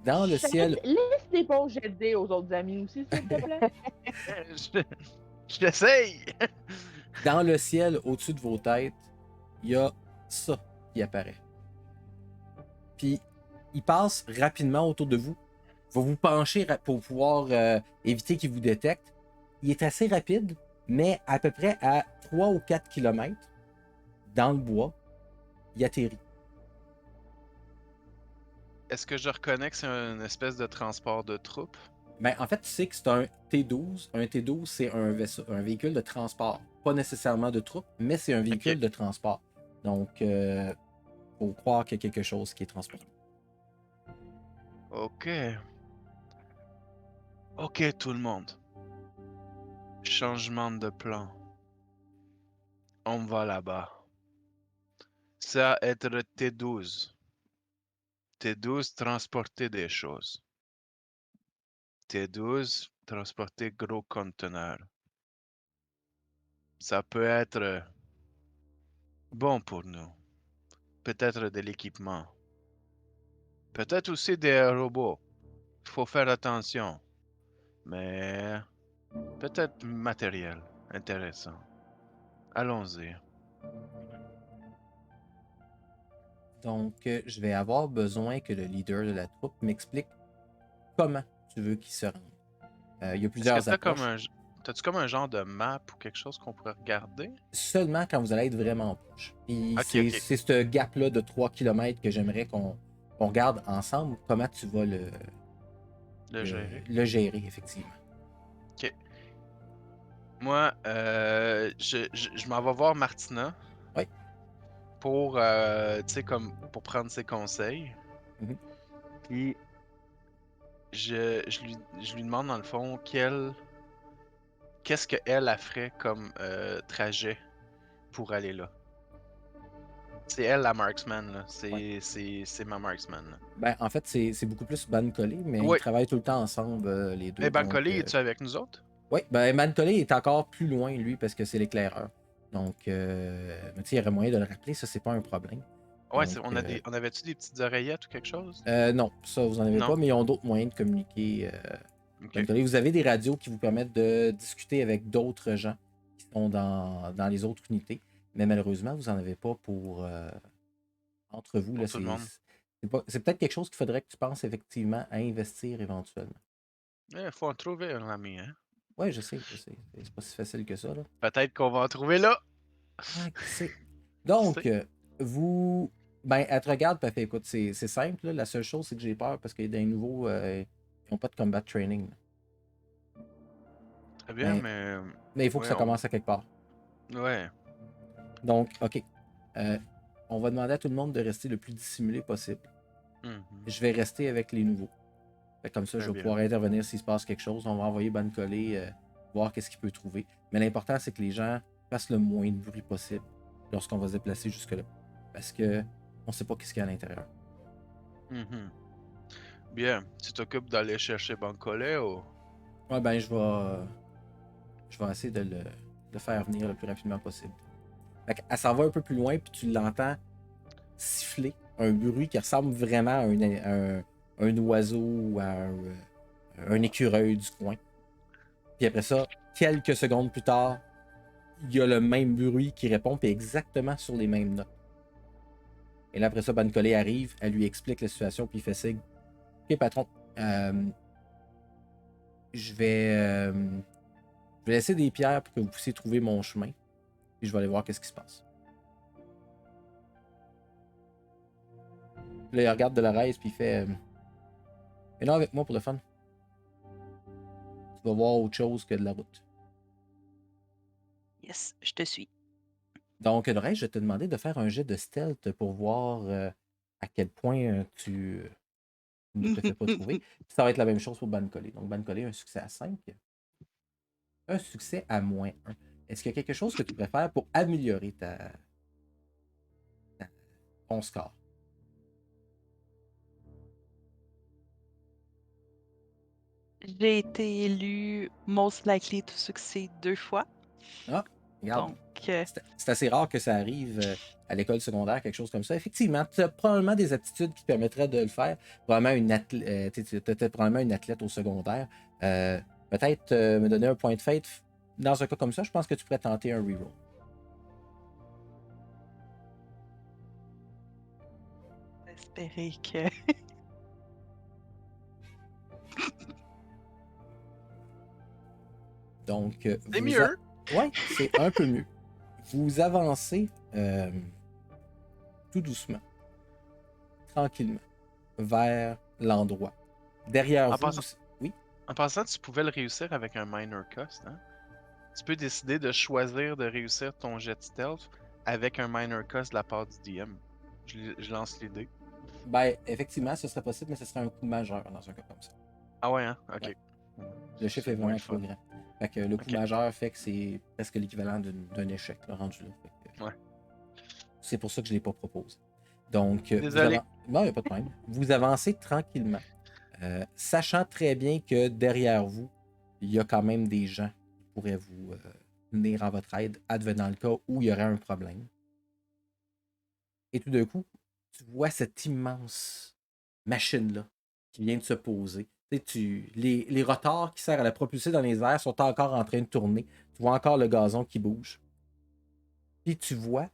dans le ciel, Laisse des bons jets de dés aux autres amis aussi, s'il te plaît. J'essaye! dans le ciel, au-dessus de vos têtes, il y a ça qui apparaît. Puis, il passe rapidement autour de vous. Va vous pencher pour pouvoir éviter qu'il vous détecte. Il est assez rapide, mais à peu près à 3 ou 4 km dans le bois, il atterrit. Est-ce que je reconnais que c'est une espèce de transport de troupes? Ben, en fait, tu sais que c'est un T-12. Un T-12, c'est un véhicule de transport. Pas nécessairement de troupes, mais c'est un véhicule de transport. Donc, faut croire qu'il y a quelque chose qui est transporté. Ok. Ok, tout le monde. Changement de plan. On va là-bas. Ça va être T12. T12, transporter des choses. T12, transporter gros conteneurs. Ça peut être bon pour nous. Peut-être de l'équipement. Peut-être aussi des robots. Il faut faire attention. Mais peut-être matériel intéressant. Allons-y. Donc, je vais avoir besoin que le leader de la troupe m'explique comment tu veux qu'il se rende. Il y a Est-ce que plusieurs t'as comme approches. t'as-tu comme un genre de map ou quelque chose qu'on pourrait regarder? Seulement quand vous allez être vraiment proche. Puis Ok, c'est ok. ce gap-là de 3 km que j'aimerais qu'on regarde ensemble comment tu vas Le gérer. le gérer, effectivement. Ok. Moi, je m'en vais voir Martina. Oui. Pour, tu sais, comme, pour prendre ses conseils. Mhm. Puis, je lui demande, dans le fond, qu'est-ce qu'elle a ferait comme trajet pour aller là. C'est elle, la marksman, là. C'est ma marksman, là. Ben, en fait, c'est beaucoup plus Ban-Collé, mais ils Oui. travaillent tout le temps ensemble, les deux. Mais Donc, Bancoli, es-tu avec nous autres? oui, ben, Ban-Collé est encore plus loin, lui, parce que c'est l'éclaireur. Donc, mais tu sais, il y aurait moyen de le rappeler, ça, c'est pas un problème. Ouais, Donc, on avait-tu des petites oreillettes ou quelque chose? non, ça, vous en avez Non. pas, mais ils ont d'autres moyens de communiquer. Ok. Ban-Collé. Vous avez des radios qui vous permettent de discuter avec d'autres gens qui sont dans les autres unités, mais malheureusement, vous n'en avez pas pour entre vous. Pour Là, tout le monde. c'est peut-être quelque chose qu'il faudrait que tu penses effectivement à investir éventuellement. Il faut en trouver un ami, hein? Oui, je sais. C'est pas si facile que ça. Là. Peut-être qu'on va en trouver là! Ah, qui sait? Qui Donc, sait? vous. Ben, elle te regarde, puis elle fait écoute, c'est simple. Là. La seule chose, c'est que j'ai peur parce qu'il y a des nouveaux. Ils n'ont pas de combat training. Là. Très bien, Mais il faut que ouais, ça commence à quelque part. Ouais. Donc, OK. On va demander à tout le monde de rester le plus dissimulé possible. Mhm. Je vais rester avec les nouveaux. Comme ça, Très je vais bien. pouvoir intervenir s'il se passe quelque chose. On va envoyer Ban-Collé voir qu'est-ce qu'il peut trouver. Mais l'important, c'est que les gens fassent le moins de bruit possible lorsqu'on va se déplacer jusque-là. Parce que on sait pas qu'est-ce qu'il y a à l'intérieur. Mhm. Bien. Tu t'occupes d'aller chercher Bancolé ou... Ouais, ben, je vais essayer de le faire venir le plus rapidement possible. Elle s'en va un peu plus loin, puis tu l'entends siffler un bruit qui ressemble vraiment à un oiseau ou à un écureuil du coin. Puis après ça, quelques secondes plus tard, il y a le même bruit qui répond, puis exactement sur les mêmes notes. Et là, après ça, Bancolé arrive, elle lui explique la situation, puis il fait signe. Ok, patron, je vais laisser des pierres pour que vous puissiez trouver mon chemin. Puis je vais aller voir qu'est-ce qui se passe. Là, il regarde Dolores, puis il fait viens là avec moi pour le fun. Tu vas voir autre chose que de la route. Yes, je te suis. Donc, Dolores, je vais te demander de faire un jet de stealth pour voir à quel point tu ne te fais pas trouver. Puis ça va être la même chose pour Bancolé. Donc, Bancolé, un succès à 5. Un succès à -1. Est-ce qu'il y a quelque chose que tu préfères pour améliorer ton score? J'ai été élue most likely to succeed 2 fois. Ah, regarde. Donc, C'est assez rare que ça arrive à l'école secondaire, quelque chose comme ça. Effectivement, tu as probablement des aptitudes qui te permettraient de le faire. Probablement tu étais probablement une athlète au secondaire. Peut-être me donner un point de fate. Dans un cas comme ça, je pense que tu pourrais tenter un reroll. espérer que. Donc, C'est mieux. Oui, c'est un peu mieux. Vous avancez tout doucement, tranquillement, vers l'endroit. Derrière En vous, passant, oui, en passant, tu pouvais le réussir avec un minor cost. Hein? Tu peux décider de choisir de réussir ton jet de stealth avec un minor cost de la part du DM. Je lance l'idée. ben, effectivement, ce serait possible, mais ce serait un coup majeur dans un cas comme ça. Ah ouais, hein? Ok. Ouais. Le chiffre C'est est moins vraiment le trop fun. grand. Fait que le coup Ok. majeur fait que c'est presque l'équivalent d'un échec là, rendu là. Fait que Ouais. c'est pour ça que je ne l'ai pas proposé. Donc, Désolé. Non, il n'y a pas de problème. Vous avancez tranquillement, sachant très bien que derrière vous, il y a quand même des gens qui pourraient vous venir en votre aide, advenant le cas où il y aurait un problème. Et tout d'un coup, tu vois cette immense machine-là qui vient de se poser. Les rotors qui servent à la propulser dans les airs sont encore en train de tourner. Tu vois encore le gazon qui bouge. Puis tu vois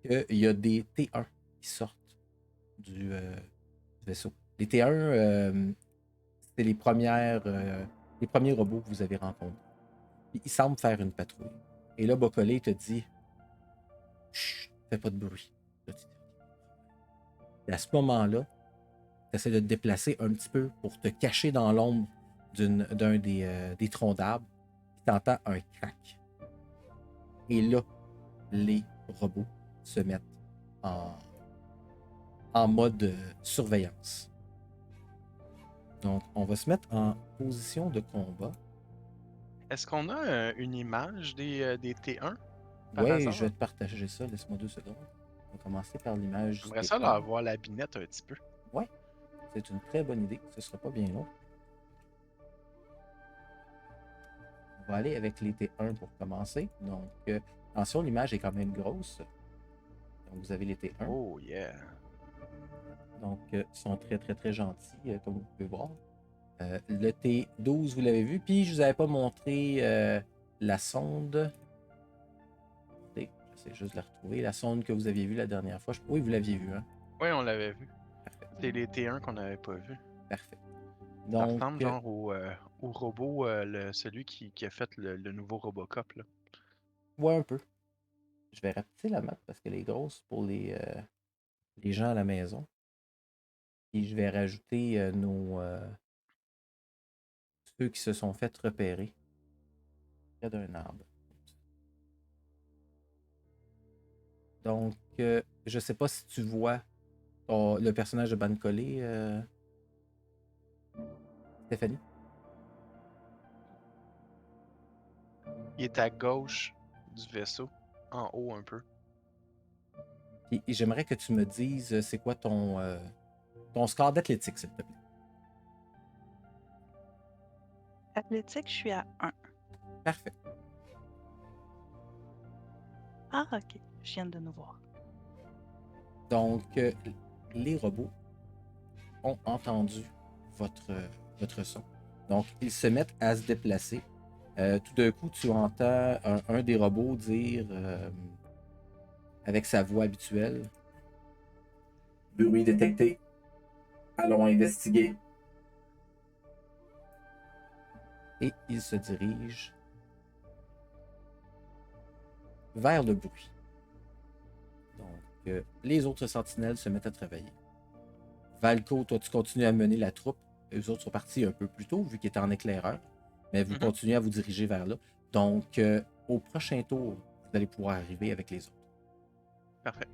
qu'il y a des T1 qui sortent du vaisseau. Les T1, c'est les premiers robots que vous avez rencontrés. Puis ils semblent faire une patrouille. Et là, Bocolé te dit chut, fais pas de bruit. Et à ce moment-là, tu essaies de te déplacer un petit peu pour te cacher dans l'ombre d'un des troncs d'arbres. Tu entends un crack. Et là, les robots se mettent en mode surveillance. Donc, on va se mettre en position de combat. Est-ce qu'on a une image des T1 par Oui, hasard? je vais te partager ça. Laisse-moi 2 secondes. On va commencer par l'image du J'aimerais ça T1. leur voir la binette un petit peu. Oui, c'est une très bonne idée. Ce ne sera pas bien long. On va aller avec les T1 pour commencer. Donc, attention, l'image est quand même grosse. Donc, vous avez les T1. Oh yeah. Donc, ils sont très, très, très gentils, comme vous pouvez voir. Le T12, vous l'avez vu. Puis, je ne vous avais pas montré la sonde. J'essaie juste de la retrouver. La sonde que vous aviez vue la dernière fois. Oui, vous l'aviez vue, hein? Oui, on l'avait vu. Parfait. C'est les T1 qu'on n'avait pas vu. Parfait. Ça Donc, ressemble genre au robot, celui qui a fait le nouveau Robocop. Là. ouais, un peu. Je vais rapetisser la map parce qu'elle est grosse pour les gens à la maison. Et je vais rajouter ceux qui se sont fait repérer près d'un arbre. Donc, je sais pas si tu vois le personnage de Bancolé, Stéphanie. Il est à gauche du vaisseau, en haut un peu. Et j'aimerais que tu me dises c'est quoi ton score d'athlétique, s'il te plaît. Athlétique, je suis à 1. Parfait. Ah, ok. Je viens de nous voir. Donc, les robots ont entendu votre son. Donc, ils se mettent à se déplacer. Tout d'un coup, tu entends un des robots dire avec sa voix habituelle Bruit détecté. Allons investiguer. Et il se dirige vers le bruit. Donc, les autres sentinelles se mettent à travailler. Valco, toi, tu continues à mener la troupe. Les autres sont partis un peu plus tôt, vu qu'ils étaient en éclaireur. Mais vous continuez à vous diriger vers là. Donc, au prochain tour, vous allez pouvoir arriver avec les autres. Parfait.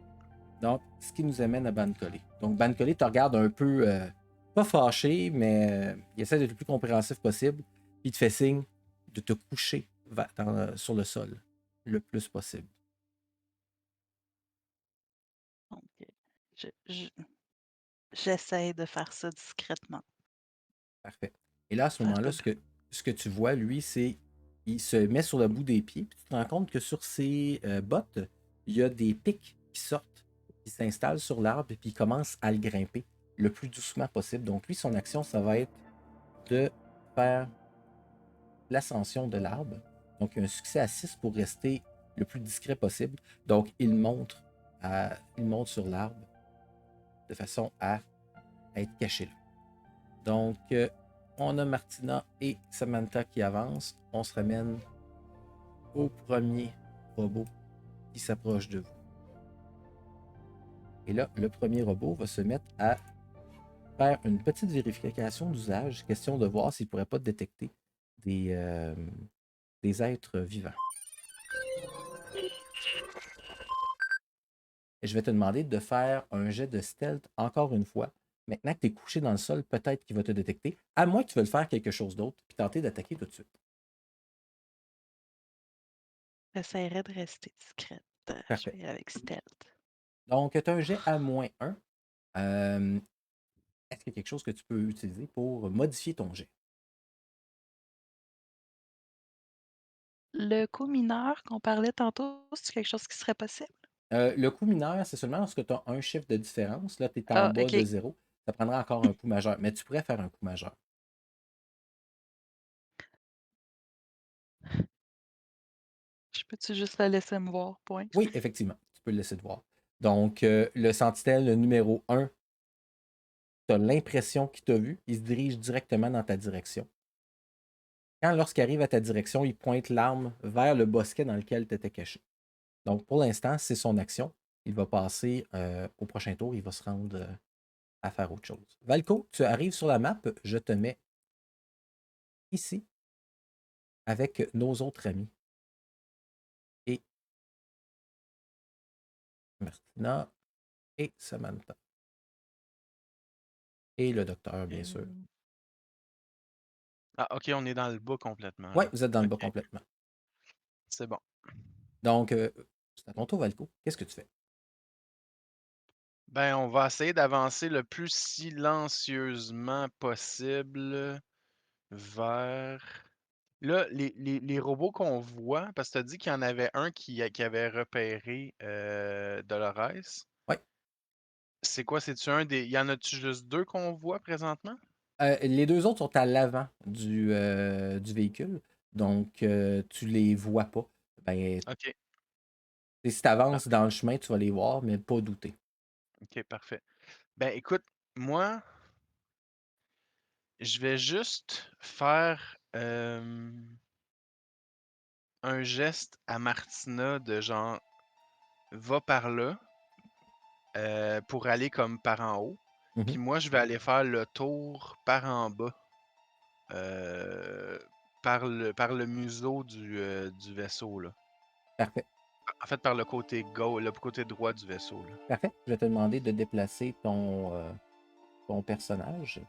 Donc, ce qui nous amène à Bancolé. Donc, Bancolé te regarde un peu, pas fâché, mais il essaie d'être le plus compréhensif possible. Puis il te fait signe de te coucher sur le sol le plus possible. Donc, j'essaie de faire ça discrètement. Parfait. Et là, à ce Faire moment-là, le ce que tu vois, lui, c'est il se met sur le bout des pieds, puis tu te rends compte que sur ses bottes, il y a des pics qui sortent, qui s'installent sur l'arbre, et puis il commence à le grimper le plus doucement possible. Donc, lui, son action, ça va être de faire l'ascension de l'arbre. Donc, il y a un succès à 6 pour rester le plus discret possible. Donc, il monte sur l'arbre de façon à être caché là. Donc, on a Martina et Samantha qui avancent. On se ramène au premier robot qui s'approche de vous. Et là, le premier robot va se mettre à faire une petite vérification d'usage, question de voir s'il ne pourrait pas détecter des êtres vivants. Et je vais te demander de faire un jet de stealth encore une fois. Maintenant que tu es couché dans le sol, peut-être qu'il va te détecter, à moins que tu veuilles faire quelque chose d'autre puis tenter d'attaquer tout de suite. J'essaierai de rester discrète. Je Parfait. vais y aller avec stealth. Donc, tu as un jet à -1. Est-ce qu'il y a quelque chose que tu peux utiliser pour modifier ton jet? Le coup mineur qu'on parlait tantôt, c'est quelque chose qui serait possible? Le coup mineur, c'est seulement lorsque tu as un chiffre de différence. Là, tu es en Ah, bas OK. de 0. Ça prendra encore un coup majeur. Mais tu pourrais faire un coup majeur. Je peux-tu juste la laisser me voir? Point. Oui, effectivement. Tu peux le laisser de voir. Donc, le sentinelle le numéro 1, tu as l'impression qu'il t'a vu. Il se dirige directement dans ta direction. Lorsqu'il arrive à ta direction, il pointe l'arme vers le bosquet dans lequel tu étais caché. Donc, pour l'instant, c'est son action. Il va passer au prochain tour. Il va se rendre à faire autre chose. Valco, tu arrives sur la map. Je te mets ici avec nos autres amis. Et Martina et Samantha. Et le docteur, bien sûr. Ah, OK, on est dans le bas complètement, Oui, là. vous êtes dans le bas OK, complètement. c'est bon. Donc, c'est à ton tour, Valco. Qu'est-ce que tu fais? Ben, on va essayer d'avancer le plus silencieusement possible vers... Là, les robots qu'on voit, parce que tu as dit qu'il y en avait un qui avait repéré Dolores. Oui. C'est quoi? C'est-tu un des... Y en a-tu juste deux qu'on voit présentement? Les deux autres sont à l'avant du véhicule. Donc, tu les vois pas. Ben, OK, si tu avances parfait. dans le chemin, tu vas les voir, mais pas douter. OK, parfait. Ben, écoute, moi, je vais juste faire un geste à Martina de genre, va par là pour aller comme par en haut. Puis Mhm. moi, je vais aller faire le tour par en bas, euh, par le museau du vaisseau, là. Parfait. En fait, par le côté gauche, le côté droit du vaisseau, là. Parfait. Je vais te demander de déplacer ton personnage.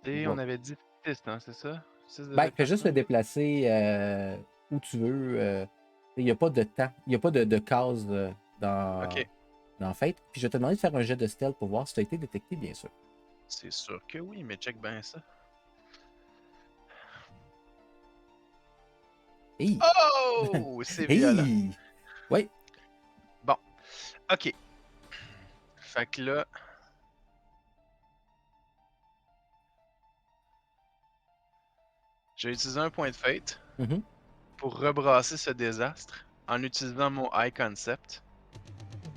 Et on avait dit 6, hein, c'est ça? 6 de Ben, fais juste le déplacement? déplacer où tu veux. Il n'y a pas de temps, il n'y a pas de case OK, dans Fate. Puis je vais te demander de faire un jet de stealth pour voir si tu as été détecté, bien sûr. c'est sûr que oui, mais check bien ça. Hey! Oh! C'est violent. Hey! Oui, Bon, OK. Fait que là, j'ai utilisé un point de fate pour rebrasser ce désastre en utilisant mon High Concept.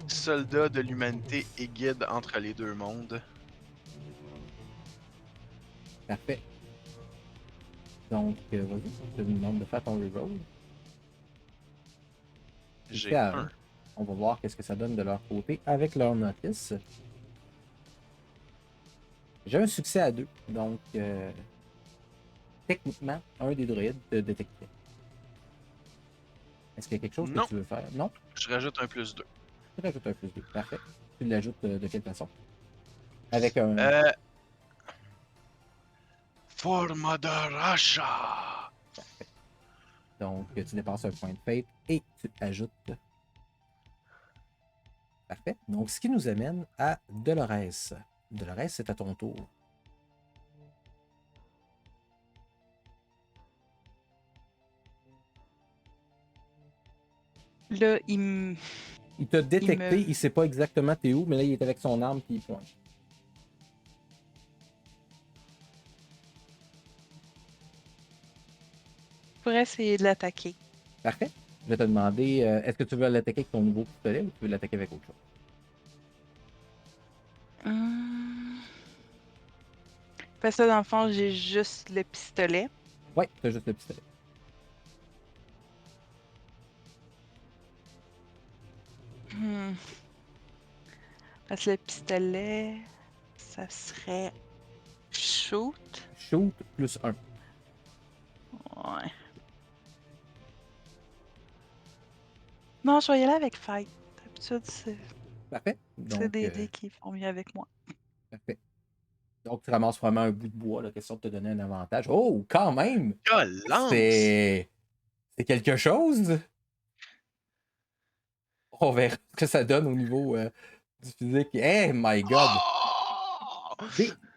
soldat de l'humanité et guide entre les deux mondes. Parfait. Donc, vas-y, je te demande de faire ton reroll. J'ai C'est à un. On va voir qu'est-ce que ça donne de leur côté avec leur notice. J'ai un succès à 2. Donc, techniquement, un des druides te détectait. Est-ce qu'il y a quelque chose que Non, tu veux faire? Non? je rajoute un +2. Tu rajoutes un +2. Parfait. Tu l'ajoutes de quelle façon? Avec un... Forma de rachat. Parfait. Donc, tu dépenses un point de fate et tu ajoutes... Parfait. Donc, ce qui nous amène à Dolores. Dolores, c'est à ton tour. Là, il me. Il t'a détecté, me- il sait pas exactement t'es où, mais là, il est avec son arme puis il pointe. Je pourrais essayer de l'attaquer. Parfait. Je vais te demander, est-ce que tu veux l'attaquer avec ton nouveau pistolet ou tu veux l'attaquer avec autre chose? Parce que dans le fond, j'ai juste le pistolet. Ouais, t'as juste le pistolet. Parce que le pistolet, ça serait shoot. Shoot plus 1. Ouais. Non, je vais y aller avec fight. D'habitude, c'est Parfait. Donc, des dés qui font mieux avec moi. parfait. Donc, tu ramasses vraiment un bout de bois, là, question de te donner un avantage. Oh, quand même! Violence! C'est quelque chose! On verra ce que ça donne au niveau du physique. Hey, my God! Oh!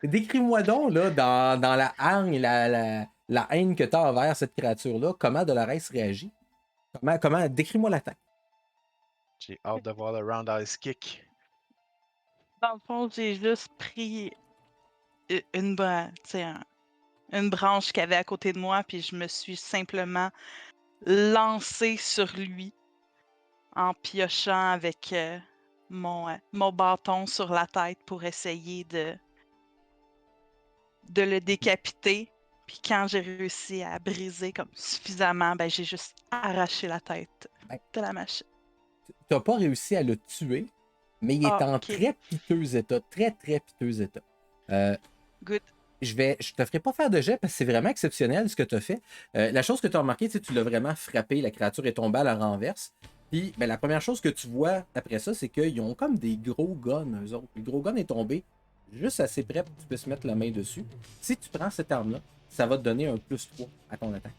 Décris-moi donc, là, dans la hargne, la haine que tu as envers cette créature-là, comment Dolores réagit? Décris-moi l'attaque. J'ai hâte de voir le roundhouse kick. Dans le fond, j'ai juste pris une branche qu'il y avait à côté de moi, puis je me suis simplement lancée sur lui en piochant avec mon bâton sur la tête pour essayer de le décapiter. Puis quand j'ai réussi à briser comme suffisamment, ben j'ai juste arraché la tête de la machine. Tu n'as pas réussi à le tuer, mais il est en ok. très piteux état. Très, très piteux état. Good. Je te ferai pas faire de jet parce que c'est vraiment exceptionnel ce que tu as fait. La chose que tu as remarqué, tu l'as vraiment frappé, la créature est tombée à la renverse. Puis ben, la première chose que tu vois après ça, c'est qu'ils ont comme des gros guns, eux autres. Le gros gun est tombé juste assez près pour que tu puisses mettre la main dessus. Si tu prends cette arme-là, ça va te donner un +3 à ton attaque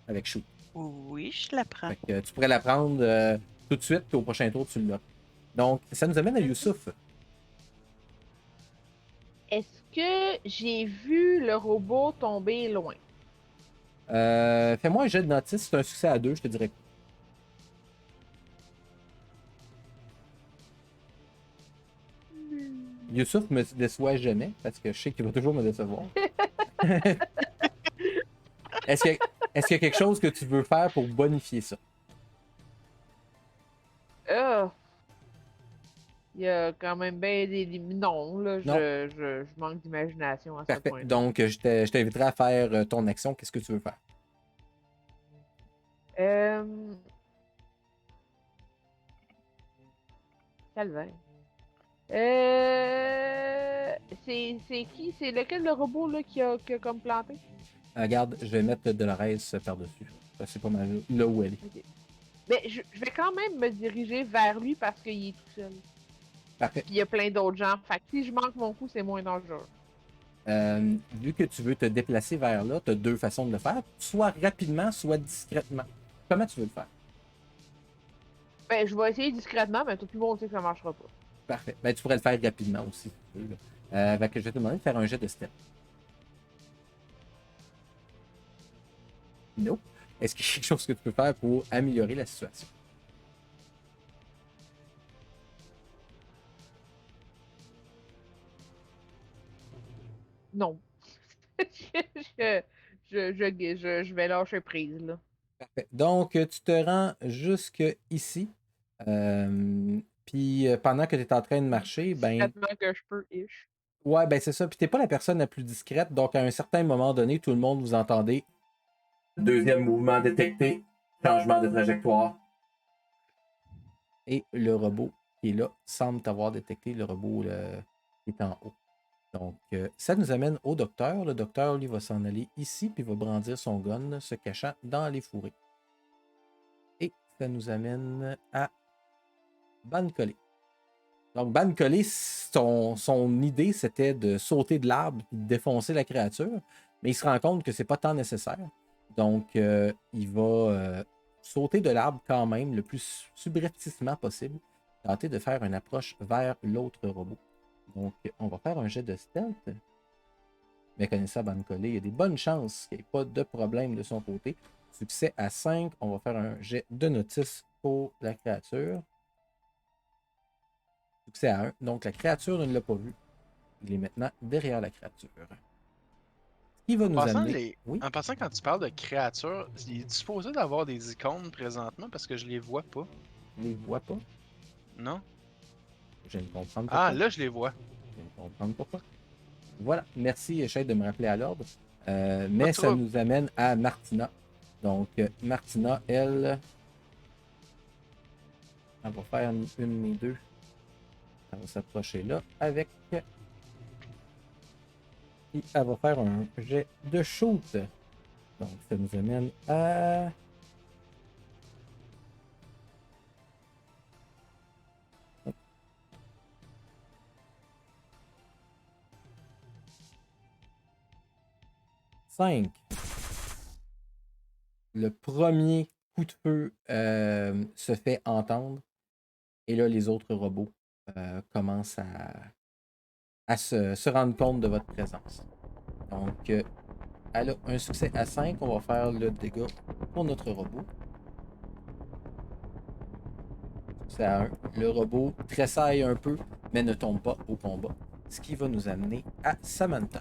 avec shoot. Oui, je la prends. Fait que, tu pourrais la prendre tout de suite, puis au prochain tour, tu l'as. Donc, ça nous amène à Youssouf. Est-ce que j'ai vu le robot tomber loin? Fais-moi un jet de notice, c'est un succès à 2, je te dirais. Youssouf me déçoit jamais, parce que je sais qu'il va toujours me décevoir. Est-ce qu'il y a quelque chose que tu veux faire pour bonifier ça? Il y a quand même bien des... Non, là, Non. je manque d'imagination à ce Parfait. point-là. Donc, je t'inviterai à faire ton action. Qu'est-ce que tu veux faire? Calvaire. C'est qui? C'est lequel le robot là, qui a comme planté? Regarde, je vais mettre Dolores par-dessus. C'est pas mal là où elle est. Ok. Mais je vais quand même me diriger vers lui parce qu'il est tout seul. Parfait. Puis il y a plein d'autres gens. Fait que si je manque mon coup, c'est moins dangereux. Vu que tu veux te déplacer vers là, tu as deux façons de le faire. Soit rapidement, soit discrètement. Comment tu veux le faire? Ben, je vais essayer discrètement, mais tout le monde sait que ça marchera pas. Parfait. Ben, tu pourrais le faire rapidement aussi, si tu veux. Fait que je vais te demander de faire un jet de step. Non. Est-ce qu'il y a quelque chose que tu peux faire pour améliorer la situation? Non. je vais lâcher prise, là. Parfait. Donc, tu te rends jusque ici. Puis Puis pendant que tu es en train de marcher, ben, Discrètement que je peux, ish. ouais, ben c'est ça. Puis t'es pas la personne la plus discrète. Donc, à un certain moment donné, tout le monde vous entendez. Deuxième mouvement détecté. Changement de trajectoire. Et le robot qui est là semble t'avoir détecté, le robot qui est en haut. Donc, ça nous amène au docteur. Le docteur, lui, va s'en aller ici, puis va brandir son gun, se cachant dans les fourrés. Et ça nous amène à Bancolé. Donc, Bancolé, son idée, c'était de sauter de l'arbre et de défoncer la créature, mais il se rend compte que c'est pas tant nécessaire. Donc, il va sauter de l'arbre quand même, le plus subrepticement possible, tenter de faire une approche vers l'autre robot. Donc, on va faire un jet de stealth. Mais connaissant Bancolé, il y a des bonnes chances qu'il n'y ait pas de problème de son côté. Succès à 5, on va faire un jet de notice pour la créature. Succès à 1. Donc, la créature ne l'a pas vu. Il est maintenant derrière la créature. Ce qui va nous amener... Oui? En passant, quand tu parles de créatures, il est supposé d'avoir des icônes présentement parce que je les vois pas. Je ne les vois pas. Non? Je viens de comprendre pourquoi. Ah, là, je les vois. Je viens de comprendre pourquoi. Voilà. Merci, Shade, de me rappeler à l'ordre. Mais ça nous amène à Martina. Donc, Martina, elle va faire une et deux. Elle va s'approcher là avec... Et elle va faire un jet de shoot. Donc, ça nous amène à... Cinq. Le premier coup de feu se fait entendre. Et là, les autres robots commencent à se rendre compte de votre présence. Donc, elle a un succès à 5. On va faire le dégât pour notre robot. Succès à 1. Le robot tressaille un peu, mais ne tombe pas au combat. Ce qui va nous amener à Samantha.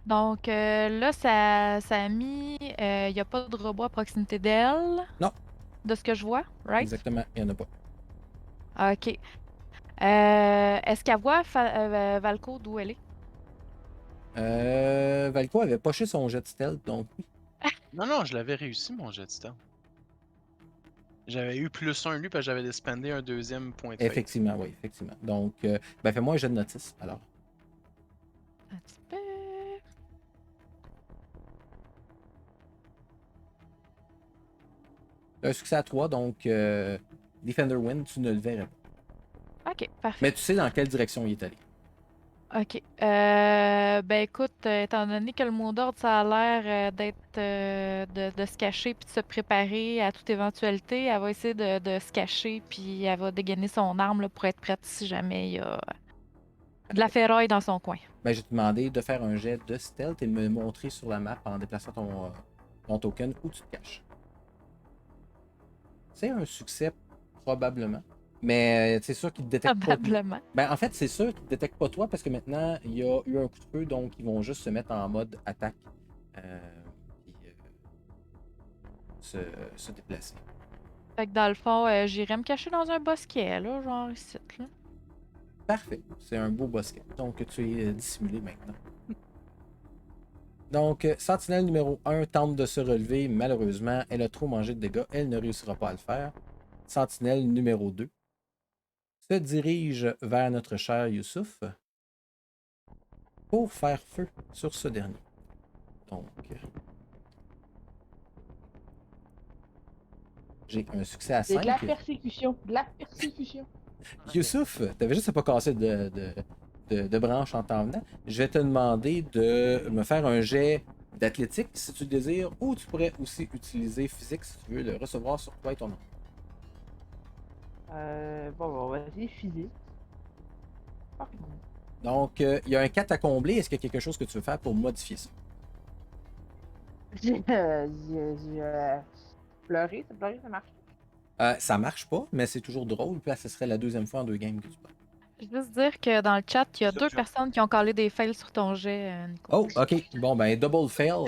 Donc là, ça a mis. Il n'y a pas de robot à proximité d'elle. Non. De ce que je vois, right? Exactement, il n'y en a pas. Ok. Est-ce qu'elle voit Valco d'où elle est? Valco avait poché son jet de stealth, donc oui. Non, je l'avais réussi, mon jet de stealth. J'avais eu +1 lui parce que j'avais dépendé un deuxième point de fate. Effectivement, oui, effectivement. Donc, fais-moi un jet de notice, alors. Un petit peu. Un succès à 3, donc Defender Win, tu ne le verrais pas. Ok, parfait. Mais tu sais dans quelle direction il est allé. Ok. Ben écoute, étant donné que le mot d'ordre, ça a l'air d'être de se cacher puis de se préparer à toute éventualité, elle va essayer de se cacher puis elle va dégainer son arme là, pour être prête si jamais il y a de la ferraille dans son coin. Ben, je vais te demander de faire un jet de stealth et de me montrer sur la map en déplaçant ton token où tu te caches. C'est un succès, probablement. Mais c'est sûr qu'il te détecte pas. Probablement. Ben, en fait, c'est sûr qu'il ne détecte pas toi parce que maintenant, il y a eu un coup de feu, donc ils vont juste se mettre en mode attaque et se déplacer. Fait que dans le fond, j'irais me cacher dans un bosquet, là, genre ici. Là. Parfait. C'est un beau bosquet. Donc, tu es dissimulé maintenant. Donc, Sentinelle numéro 1 tente de se relever. Malheureusement, elle a trop mangé de dégâts. Elle ne réussira pas à le faire. Sentinelle numéro 2 se dirige vers notre cher Youssouf pour faire feu sur ce dernier. Donc, j'ai un succès à 5. C'est de la persécution. De la persécution. Youssouf, t'avais juste à pas casser de branche en t'en venant. Je vais te demander de me faire un jet d'athlétique si tu le désires, ou tu pourrais aussi utiliser physique si tu veux le recevoir sur toi et ton nom. Bon, vas-y, physique. Donc, il y a un 4 à combler. Est-ce qu'il y a quelque chose que tu veux faire pour modifier ça? Pleurer, ça marche. Ça marche pas, mais c'est toujours drôle. Puis là, ce serait la deuxième fois en 2 games que tu prends. Je veux juste dire que dans le chat, il y a 2 personnes qui ont collé des fails sur ton jet, Nico. Oh, ok. Bon, ben, double fail.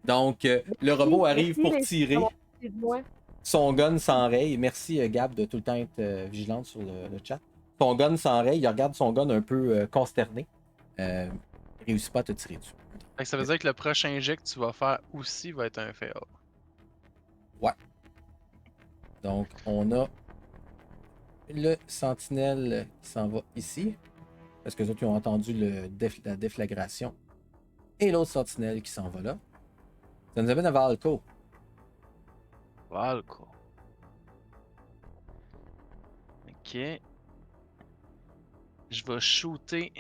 Donc, le robot arrive pour tirer. Effectivement. Son gun s'enraye. Merci Gab de tout le temps être vigilante sur le chat. Son gun s'enraye. Il regarde son gun un peu consterné. Il réussit pas à te tirer dessus. Fait que ça veut dire que le prochain jet que tu vas faire aussi va être un fail. Ouais. Donc, on a le sentinelle qui s'en va ici. Parce que les autres ils ont entendu la déflagration. Et l'autre sentinelle qui s'en va là. Ça nous amène à Valco. Valco. Ok. Je vais shooter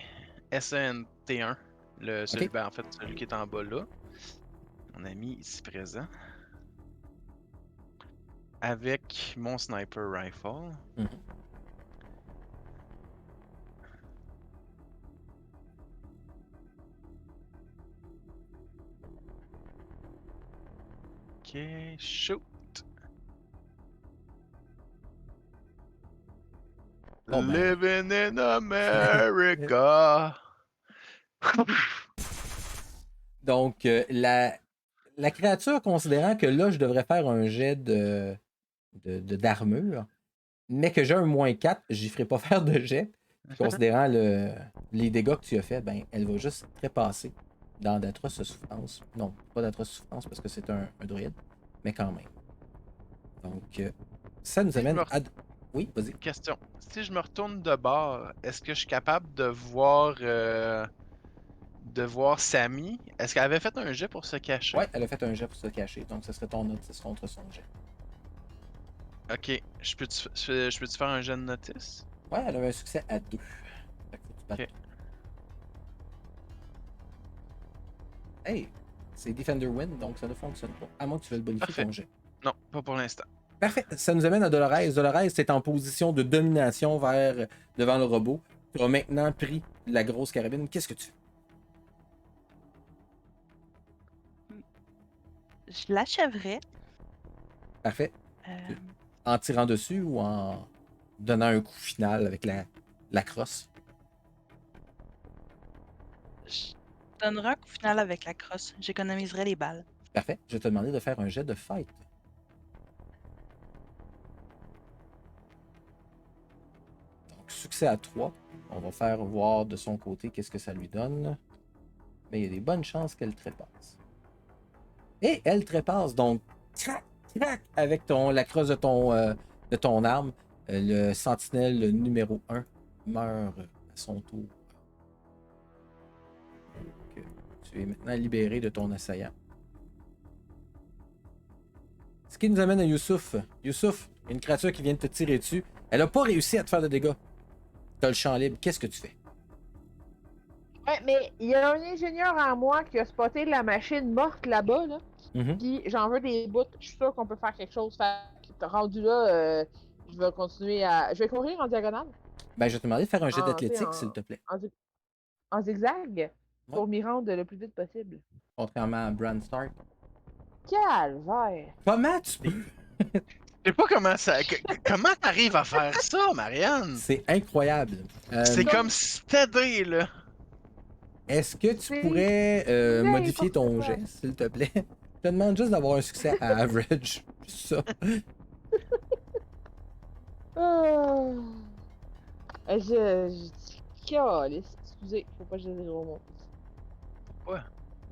SNT1. Ok. Ben, en fait, celui qui est en bas là. Mon ami ici présent. Avec mon sniper rifle. Mhm. Ok, shoot. Bon, ben. Living in America. Donc, la créature, considérant que là, je devrais faire un jet d'armure, mais que j'ai un -4, j'y ferai pas faire de jet. Puis considérant les dégâts que tu as fait, ben, elle va juste trépasser dans d'atroces souffrances. Non, pas d'atroces souffrances parce que c'est un druide, mais quand même. Donc, ça nous Si je amène me à. Oui, vas-y. Question. Si je me retourne de bord, est-ce que je suis capable de voir Sammy? Est-ce qu'elle avait fait un jet pour se cacher? Ouais, elle a fait un jet pour se cacher, donc ce serait ton notice contre son jet. Ok. Je peux-tu faire un jet de notice? Ouais, elle a un succès à 2. Fait que faut que tu battes. Ok. Hey, c'est Defender Win, donc ça ne fonctionne pas. À moins que tu veuilles bonifier Parfait. ton jet. Non, pas pour l'instant. Parfait. Ça nous amène à Dolores. Dolores, c'est en position de domination devant le robot. Tu as maintenant pris la grosse carabine. Qu'est-ce que tu fais? Je l'achèverais. Parfait. Euh, En tirant dessus ou en donnant un coup final avec la crosse? je donnerais un coup final avec la crosse. J'économiserais les balles. Parfait. Je vais te demander de faire un jet de fight. Donc, succès à 3. On va faire voir de son côté qu'est-ce que ça lui donne. Mais il y a des bonnes chances qu'elle trépasse. Et elle trépasse, donc crac, crac, avec la crosse de ton arme. Le sentinelle numéro 1 meurt à son tour. Donc, tu es maintenant libéré de ton assaillant. Ce qui nous amène à Youssouf. Youssouf, une créature qui vient de te tirer dessus. Elle n'a pas réussi à te faire de dégâts. Tu as le champ libre. Qu'est-ce que tu fais? Ouais, mais il y a un ingénieur en moi qui a spoté la machine morte là-bas, là. Puis j'en veux des bouts. Je suis sûr qu'on peut faire quelque chose. Rendu là, je vais continuer à. Je vais courir en diagonale. Ben, je vais te demander de faire un jet En, tu sais, d'athlétique, s'il te plaît. en zigzag pour m'y rendre le plus vite possible. Contrairement à Bran Stark. Calvaire! Comment tu peux? Je sais pas comment t'arrives à faire ça, Marianne? C'est incroyable. C'est comme stédé, là. Est-ce que tu C'est pourrais modifier ton n'importe quoi. jet, s'il te plaît? Je te demande juste d'avoir un succès à average. Juste ça. Ah. Calisse. Excusez, faut pas que je dise des gros mots. Ouais.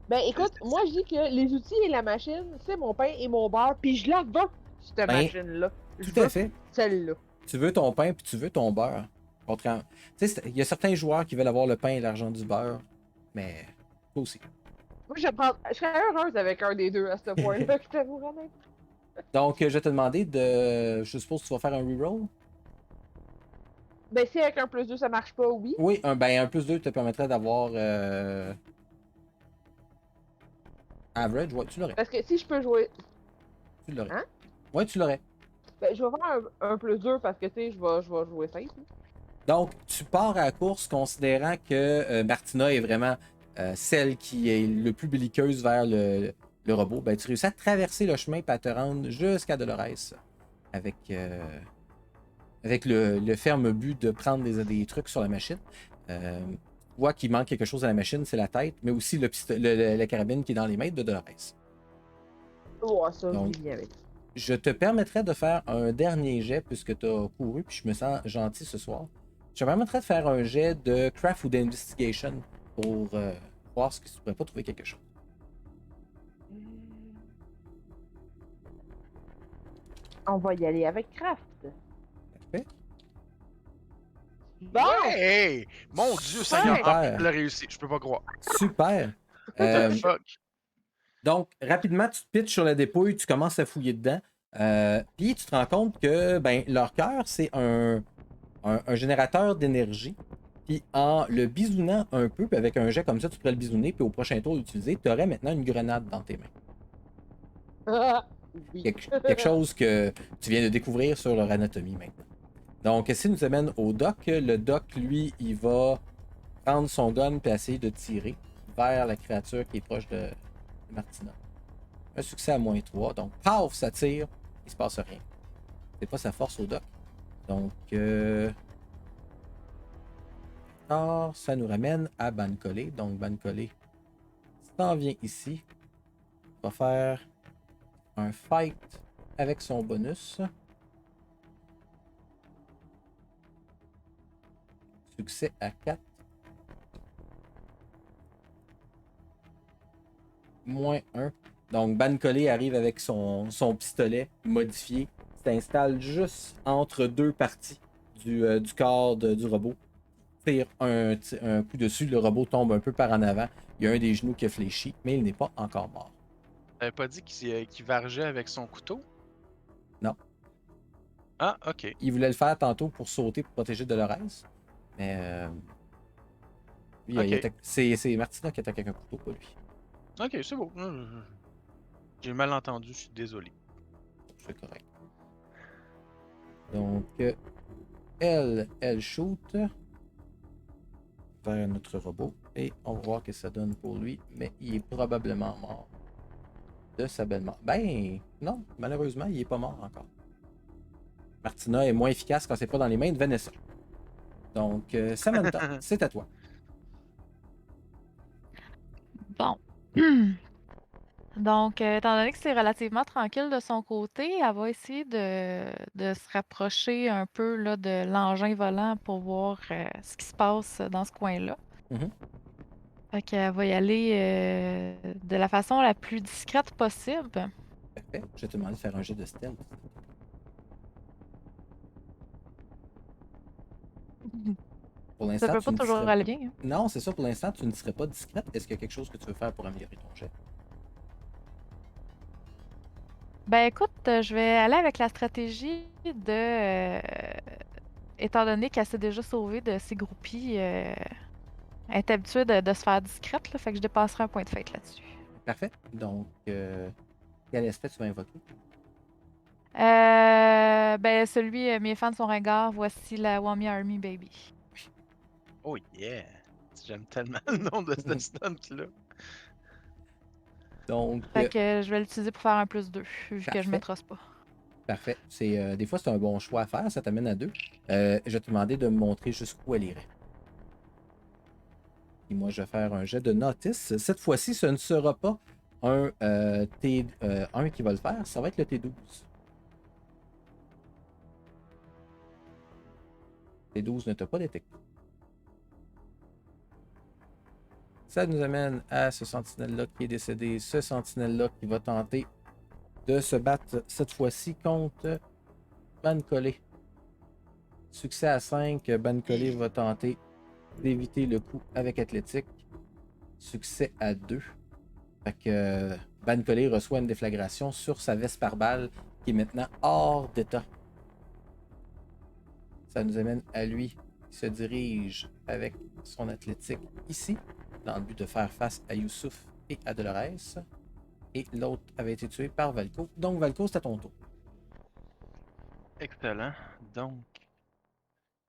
Ben écoute, moi je dis que les outils et la machine, c'est mon pain et mon beurre, puis je la veux, cette Ben, machine-là. Tout à fait. Celle-là. Tu veux ton pain puis tu veux ton beurre. Contrairement. Tu sais, il y a certains joueurs qui veulent avoir le pain et l'argent du beurre, mais toi aussi. Moi, je serais heureuse avec un des deux à ce point-là, je t'avoue vraiment. Donc, je vais te demander de. Je suppose que tu vas faire un reroll? Ben si avec un +2 ça marche pas, oui. Oui, un +2 te permettrait d'avoir. Average, ouais, tu l'aurais. Parce que si je peux jouer. Tu l'aurais. Hein? Ouais, tu l'aurais. Ben je vais faire un +2 parce que tu sais, je vais jouer safe. Donc, tu pars à la course considérant que Martina est vraiment celle qui est le plus belliqueuse vers le robot. Ben, tu réussis à traverser le chemin et à te rendre jusqu'à Dolores avec le ferme but de prendre des trucs sur la machine. Tu vois qu'il manque quelque chose à la machine, c'est la tête, mais aussi la carabine qui est dans les mains de Dolores. Oh, ça, Donc, je vis avec. je te permettrais de faire un dernier jet puisque tu as couru puis je me sens gentil ce soir. Je te permettrais de faire un jet de craft ou d'investigation pour voir si tu pourrais pas trouver quelque chose. On va y aller avec Craft. Parfait. Bon! Ouais! Mon Dieu, Seigneur, en plus, Super. je l'ai réussi. Je peux pas croire. Super. What the fuck? Donc, rapidement, tu te pitches sur la dépouille, tu commences à fouiller dedans. Puis tu te rends compte que ben, leur cœur, c'est un générateur d'énergie. Puis en le bisounant un peu, puis avec un jet comme ça, tu pourrais le bisouner, puis au prochain tour l'utiliser, tu aurais maintenant une grenade dans tes mains. Ah, oui. Quelque chose que tu viens de découvrir sur leur anatomie maintenant. Donc, si nous amène au doc, le doc, lui, il va prendre son gun puis essayer de tirer vers la créature qui est proche de Martina. Un succès à -3, donc paf, ça tire, il se passe rien. C'est pas sa force au doc. Donc, alors, ça nous ramène à Bancolé. Donc, Bancolé s'en vient ici. Va faire un fight avec son bonus. Succès à 4. -1. Donc, Bancolé arrive avec son pistolet modifié. S'installe juste entre deux parties du corps du robot. Tire un coup dessus, le robot tombe un peu par en avant. Il y a un des genoux qui a fléchi, mais il n'est pas encore mort. T'avais pas dit qu'il vargeait avec son couteau? Non. Ah, ok. Il voulait le faire tantôt pour sauter pour protéger Dolores. Mais lui, Ok. c'est Martina qui attaque avec un couteau, pas lui. Ok, c'est beau. J'ai mal entendu, je suis désolé. C'est correct. Donc, elle shoot vers notre robot. Et on va voir ce que ça donne pour lui. Mais il est probablement mort de sa belle mort. Ben, non, malheureusement, il est pas mort encore. Martina est moins efficace quand c'est pas dans les mains de Vanessa. Donc, Samantha, c'est à toi. Bon. Donc, étant donné que c'est relativement tranquille de son côté, elle va essayer de se rapprocher un peu là, de l'engin volant pour voir ce qui se passe dans ce coin-là. Mhm. Fait qu'elle va y aller de la façon la plus discrète possible. Parfait. Je vais te demander de faire un jet de stealth. Pour Ça l'instant, peut tu pas ne toujours serais... aller bien, hein. Non, c'est ça, pour l'instant, tu ne serais pas discrète. Est-ce qu'il y a quelque chose que tu veux faire pour améliorer ton jet? Ben écoute, je vais aller avec la stratégie étant donné qu'elle s'est déjà sauvée de ses groupies, elle est habituée de se faire discrète, là, fait que je dépasserai un point de fête là-dessus. Parfait. Donc, quel aspect tu vas invoquer? Ben celui, mes fans sont ringards, voici la Wami Army Baby. Oh yeah! J'aime tellement le nom de ce stunt-là. Donc, Fait que je vais l'utiliser pour faire un +2, vu que je parfait. me trosse pas. Parfait. Des fois, c'est un bon choix à faire. Ça t'amène à 2. Je vais te demander de me montrer jusqu'où elle irait. Et moi, je vais faire un jet de notice. Cette fois-ci, ce ne sera pas un T1 qui va le faire. Ça va être le T12. T12 ne t'a pas détecté. Ça nous amène à ce sentinelle-là qui est décédé. Ce sentinelle-là qui va tenter de se battre cette fois-ci contre Bancolé. Succès à 5. Bancolé va tenter d'éviter le coup avec athlétique. Succès à 2. Fait que Bancolé reçoit une déflagration sur sa veste par balle qui est maintenant hors d'état. Ça nous amène à lui qui se dirige avec son athlétique ici, dans le but de faire face à Youssouf et à Dolores. Et l'autre avait été tué par Valco. Donc Valco, c'est à ton tour. Excellent. Donc,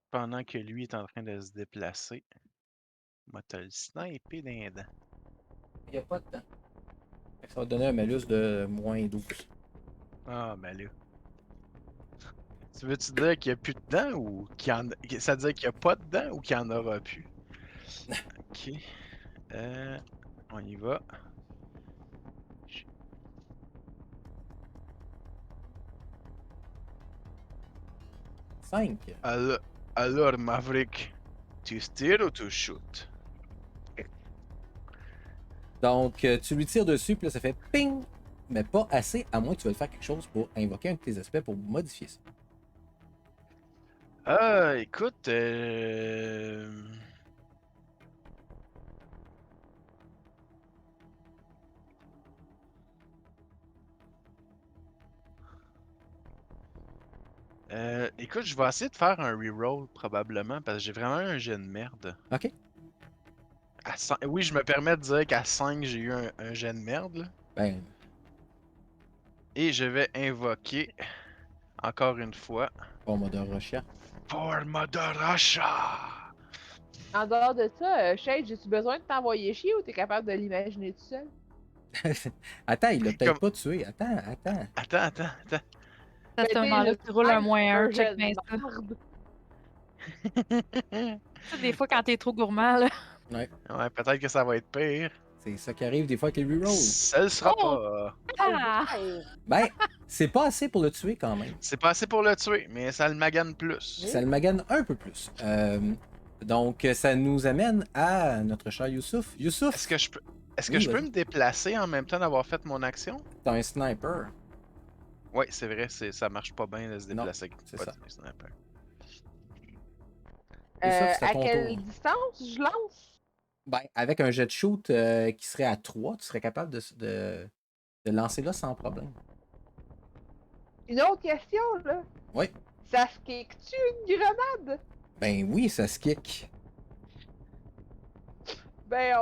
pendant que lui est en train de se déplacer, moi, t'as le sniper dans les dents. Il n'y a pas de temps. Ça va donner un malus de -12. Ah, ben là. Tu veux-tu dire qu'il n'y a plus de dents ou qu'il y en a... Ça veut dire qu'il n'y a pas de dents ou qu'il n'y en aura plus? Ok. On y va. 5. Alors, Maverick, tu tires ou tu shoot? Donc, tu lui tires dessus, puis là, ça fait ping! Mais pas assez, à moins que tu veuilles faire quelque chose pour invoquer un de tes aspects pour modifier ça. Écoute, écoute, je vais essayer de faire un reroll probablement parce que j'ai vraiment eu un jet de merde. Ok. Oui, je me permets de dire qu'à 5, j'ai eu un jet de merde. Là. Ben, Et je vais invoquer encore une fois bon mode Russia. Forme de Russia. En dehors de ça, Shade, j'ai-tu besoin de t'envoyer chier ou t'es capable de l'imaginer tout seul? Attends, il l'a peut-être Comme- pas tué. Attends. Attends. À Ben, ce t'sais, moment-là, le tu roules un super -1, check jet bien de ça. marde. Tu sais, des fois, quand t'es trop gourmand, là. Ouais, Ouais, peut-être que ça va être pire. c'est ça qui arrive des fois avec les rerolls. Ça le sera Oh! pas. Ah! Ouais. Ben, c'est pas assez pour le tuer quand même. C'est pas assez pour le tuer, mais ça le magane plus. Ça le magane un peu plus. Donc, ça nous amène à notre cher Youssouf. Youssouf, Est-ce que je peux, Oui, je peux vas-y. me déplacer en même temps d'avoir fait mon action? t'as un sniper. Oui, c'est vrai, ça marche pas bien de se Non, déplacer avec c'est pas ça. de sniper. Youssouf, c'est à À ton quelle tour. distance je lance? Ben, avec un jet de shoot qui serait à 3, tu serais capable de lancer là sans problème. Une autre question, là. Oui. Ça se kick-tu une grenade? Ben oui, ça se kick. Ben,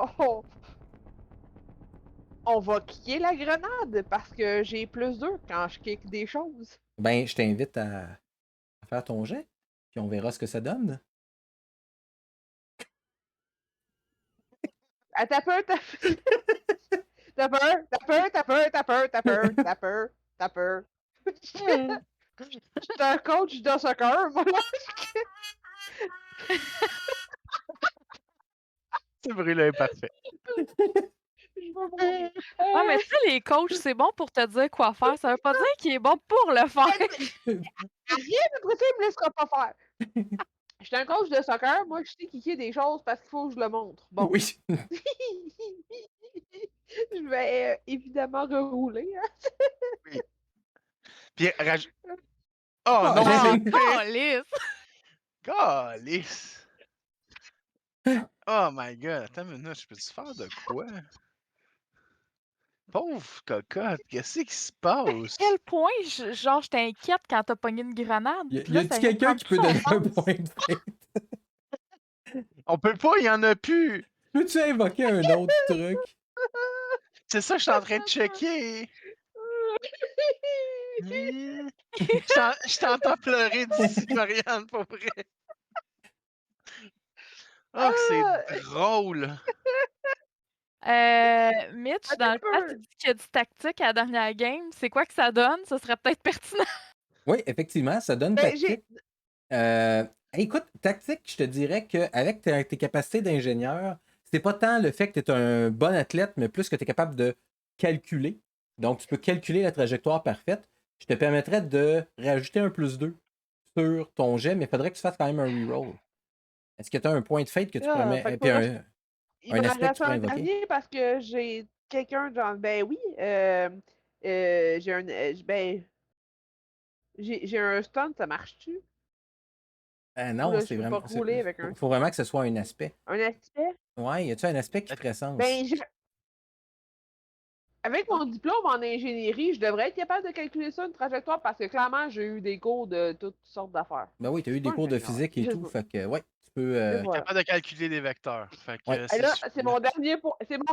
on va kicker la grenade parce que j'ai +2 quand je kick des choses. Ben, je t'invite à faire ton jet, puis on verra ce que ça donne. Ah, t'as peur. J'étais un coach de soccer, moi. Ce bruit-là est parfait. Je veux mourir. Ah, mais tu sais, les coachs, c'est bon pour te dire quoi faire. Ça veut pas dire qu'il est bon pour le faire. Rien après ça, il me laissera pas faire. J'étais un coach de soccer, moi je sais kicker des choses parce qu'il faut que je le montre. Bon. Oui. Je vais évidemment rerouler. Hein. Puis, oh non, Ah, c'est j'ai- Calisse! Calice! Oh my god, attends une minute, je peux-tu faire de quoi? Pauvre cocotte, qu'est-ce qui se passe? Quel point, genre, je t'inquiète quand t'as pogné une grenade. Y Puis là, a-tu ça vient de quelqu'un prendre qui peut tout son donner un sens. point de fête? On peut pas, il y en a plus! Peux-tu invoquer un autre truc? C'est ça que je suis en train de checker! Je t'entends pleurer d'ici, Marianne, pour vrai! Oh, que c'est drôle! Mitch, Attends dans un le chat, peu. il dit qu'il y a du tactique à la dernière game. C'est quoi que ça donne? Ça serait peut-être pertinent. Oui, effectivement, ça donne Ben, tactique. Écoute, tactique, je te dirais qu'avec tes capacités d'ingénieur, c'est pas tant le fait que tu es un bon athlète, mais plus que tu es capable de calculer. Donc, tu peux calculer la trajectoire parfaite. Je te permettrais de rajouter un +2 sur ton jet, mais il faudrait que tu fasses quand même un reroll. Est-ce que tu as un point de fate que tu pourrais Fait et que puis faudrait- il un me aspect que reste tu pourrais un invoquer? dernier parce que j'ai quelqu'un dans. Ben oui. J'ai un. J'ai un stun, ça marche-tu? Ah Ou non, là, c'est je peux pas vraiment. rouler avec un. Faut vraiment que ce soit un aspect. Un aspect? Ouais, y a-tu un aspect qui ferait sens? Ben, avec mon diplôme en ingénierie, je devrais être capable de calculer ça, une trajectoire, parce que clairement, j'ai eu des cours de toutes sortes d'affaires. Ben oui, tu as eu des Pas cours de ingénieur. physique et Je- tout, fait que ouais, tu peux. Et voilà. Capable de calculer des vecteurs. Fait que Ouais. Et c'est là, suffisant. c'est mon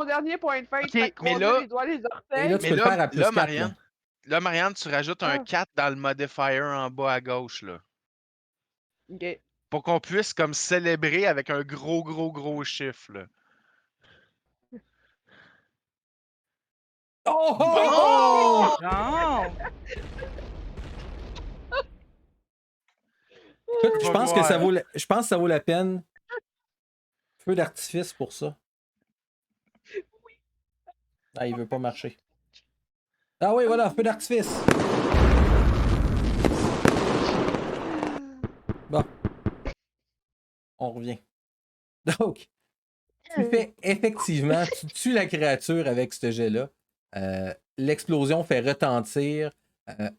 dernier point de fate. Ok, Fait que mais croiser là- les doigts, les Et là, orteils. tu peux le faire à +4. Marianne, Marianne, tu rajoutes un Ah. 4 dans le modifier en bas à gauche, là. Ok. Pour qu'on puisse comme célébrer avec un gros chiffre, là. Oh! Bon! Non! Écoute, je Va pense que ça voir. je pense que ça vaut la peine. Feu d'artifice pour ça. Ah, il veut pas marcher. Ah oui, voilà, feu d'artifice. on revient. Donc, tu fais effectivement, tu tues la créature avec ce jet-là. L'explosion fait retentir.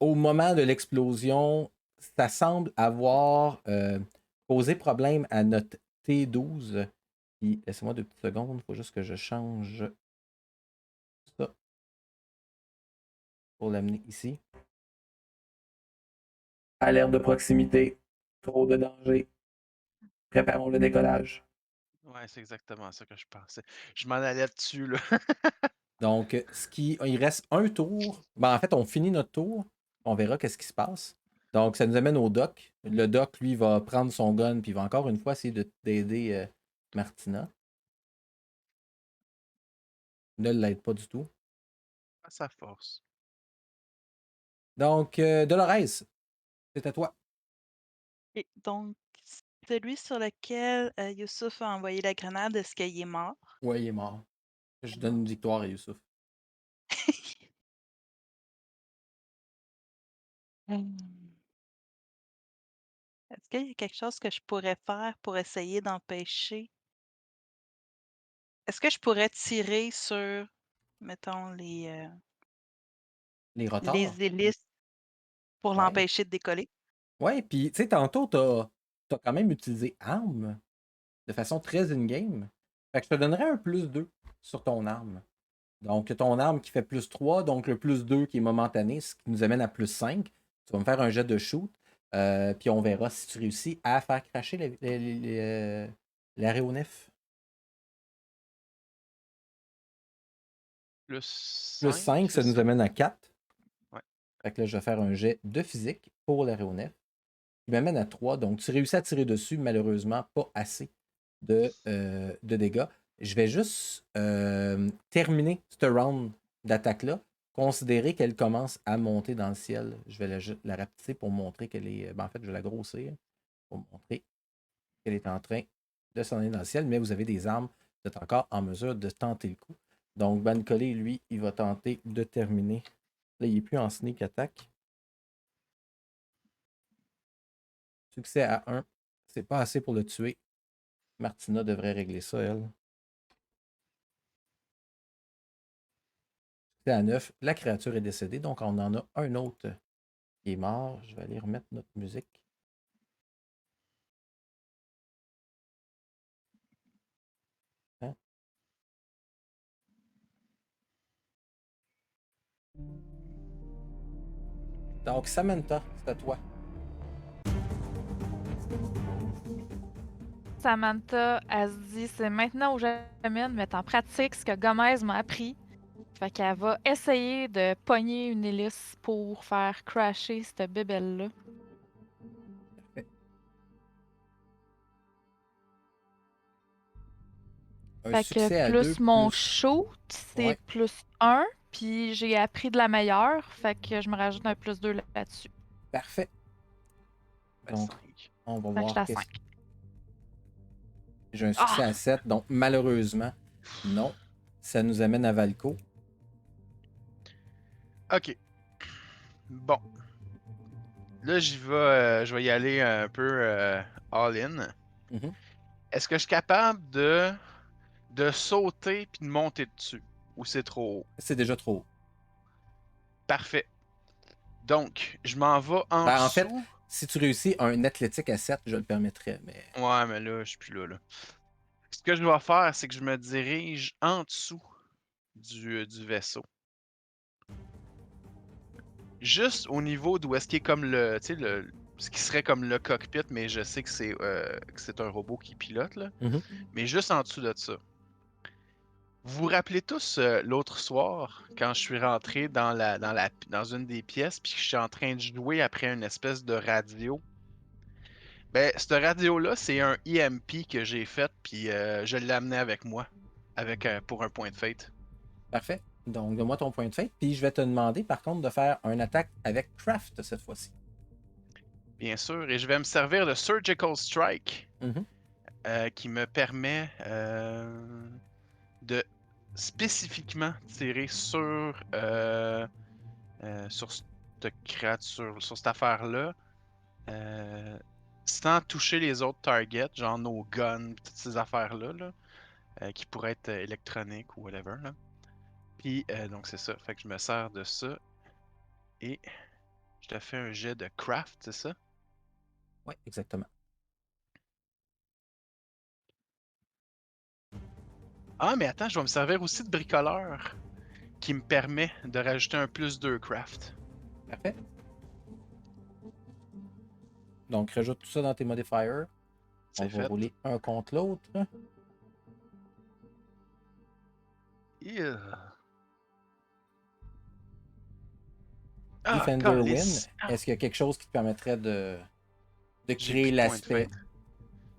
Au moment de l'explosion, ça semble avoir posé problème à notre T12. Puis, laissez-moi 2 petites secondes, il faut juste que je change ça pour l'amener ici. Alerte de proximité. Trop de danger. Préparons le décollage. Ouais, c'est exactement ça que je pensais. Je m'en allais dessus, là. Donc, il reste un tour. Ben, en fait, on finit notre tour. On verra qu'est-ce qui se passe. Donc, ça nous amène au doc. Le doc, lui, va prendre son gun puis il va encore une fois essayer d'aider Martina. Ne l'aide pas du tout. À sa force. Donc, Dolores, c'est à toi. Et donc, celui sur lequel Youssouf a envoyé la grenade, est-ce qu'il est mort? Ouais, il est mort. Je donne une victoire à Youssouf. Hmm. Est-ce qu'il y a quelque chose que je pourrais faire pour essayer d'empêcher? Est-ce que je pourrais tirer sur, mettons, Les retards. les hélices pour Ouais. l'empêcher de décoller? Ouais, puis, tu sais, tantôt, t'as quand même utilisé arme de façon très in-game. Fait que je te donnerais un +2 sur ton arme. Donc, ton arme qui fait +3, donc le +2 qui est momentané, ce qui nous amène à +5. Tu vas me faire un jet de shoot, puis on verra si tu réussis à faire cracher l'aéronef. Plus Plus 5, 5, c'est ça nous ça? amène à 4. Ouais. Fait que là, je vais faire un jet de physique pour l'aéronef. Qui m'amène à 3. Donc, tu réussis à tirer dessus, malheureusement, pas assez de dégâts. Je vais juste terminer ce round d'attaque-là. Considérer qu'elle commence à monter dans le ciel. Je vais la rapetisser pour montrer qu'elle est. Ben, en fait, je vais la grossir pour montrer qu'elle est en train de s'en aller dans le ciel. Mais vous avez des armes. Vous êtes encore en mesure de tenter le coup. Donc, Bancole, lui, il va tenter de terminer. Là, il n'est plus en sneak attack. Succès à 1. C'est pas assez pour le tuer. Martina devrait régler ça, elle. C'est à 9. La créature est décédée, donc on en a un autre qui est mort. Je vais aller remettre notre musique. Hein? Donc, Samantha, c'est à toi. Samantha, elle se dit c'est maintenant ou jamais de mettre en pratique ce que Gomez m'a appris. Fait qu'elle va essayer de pogner une hélice pour faire crasher cette bébelle-là. Parfait. Un Fait que succès à 2 plus mon plus. shoot, c'est Ouais, +1. Puis j'ai appris de la meilleure. Fait que je me rajoute un +2 là-dessus. parfait. Ben, Donc, 5. on va Fait que voir j'étais à qu'est-ce. 5. J'ai un succès Ah! à 7, donc malheureusement, non. Ça nous amène à Valco. Ok. Bon. Là, je vais y aller un peu all-in. Mhm. Est-ce que je suis capable de sauter puis de monter dessus? Ou c'est trop haut? C'est déjà trop haut. Parfait. Donc, je m'en vais en Ben, en fait, dessous. si tu réussis un athlétique à 7, je le permettrais, mais. Ouais, mais là, je suis plus là. Ce que je vais faire, c'est que je me dirige en dessous du vaisseau. Juste au niveau d'où est-ce qu'il est comme le, tu sais, ce qui serait comme le cockpit, mais je sais que c'est un robot qui pilote, là. Mhm. Mais juste en dessous de ça. Vous vous rappelez tous l'autre soir, quand je suis rentré dans une des pièces, puis que je suis en train de jouer après une espèce de radio. Ben, cette radio-là, c'est un EMP que j'ai fait, puis je l'ai amené avec moi, pour un point de fate. Parfait. Donc, donne-moi ton point de fate. Puis, je vais te demander, par contre, de faire un attaque avec Craft cette fois-ci. Bien sûr, et je vais me servir de Surgical Strike, Mhm. qui me permet de spécifiquement tirer sur cette créature, sur cette affaire-là. sans toucher les autres targets, genre nos guns, toutes ces affaires-là, qui pourraient être électroniques ou whatever. Là. Puis, donc c'est ça. Fait que je me sers de ça et je te fais un jet de craft, c'est ça? Oui, exactement. Ah, mais attends, je vais me servir aussi de bricoleur qui me permet de rajouter un +2 craft. Parfait. Donc, rajoute tout ça dans tes modifiers. On C'est va fait. rouler un contre l'autre. Yeah. Ah, Defender win. calice. Est-ce qu'il y a quelque chose qui te permettrait de J'ai créer plus de points de l'aspect? fate.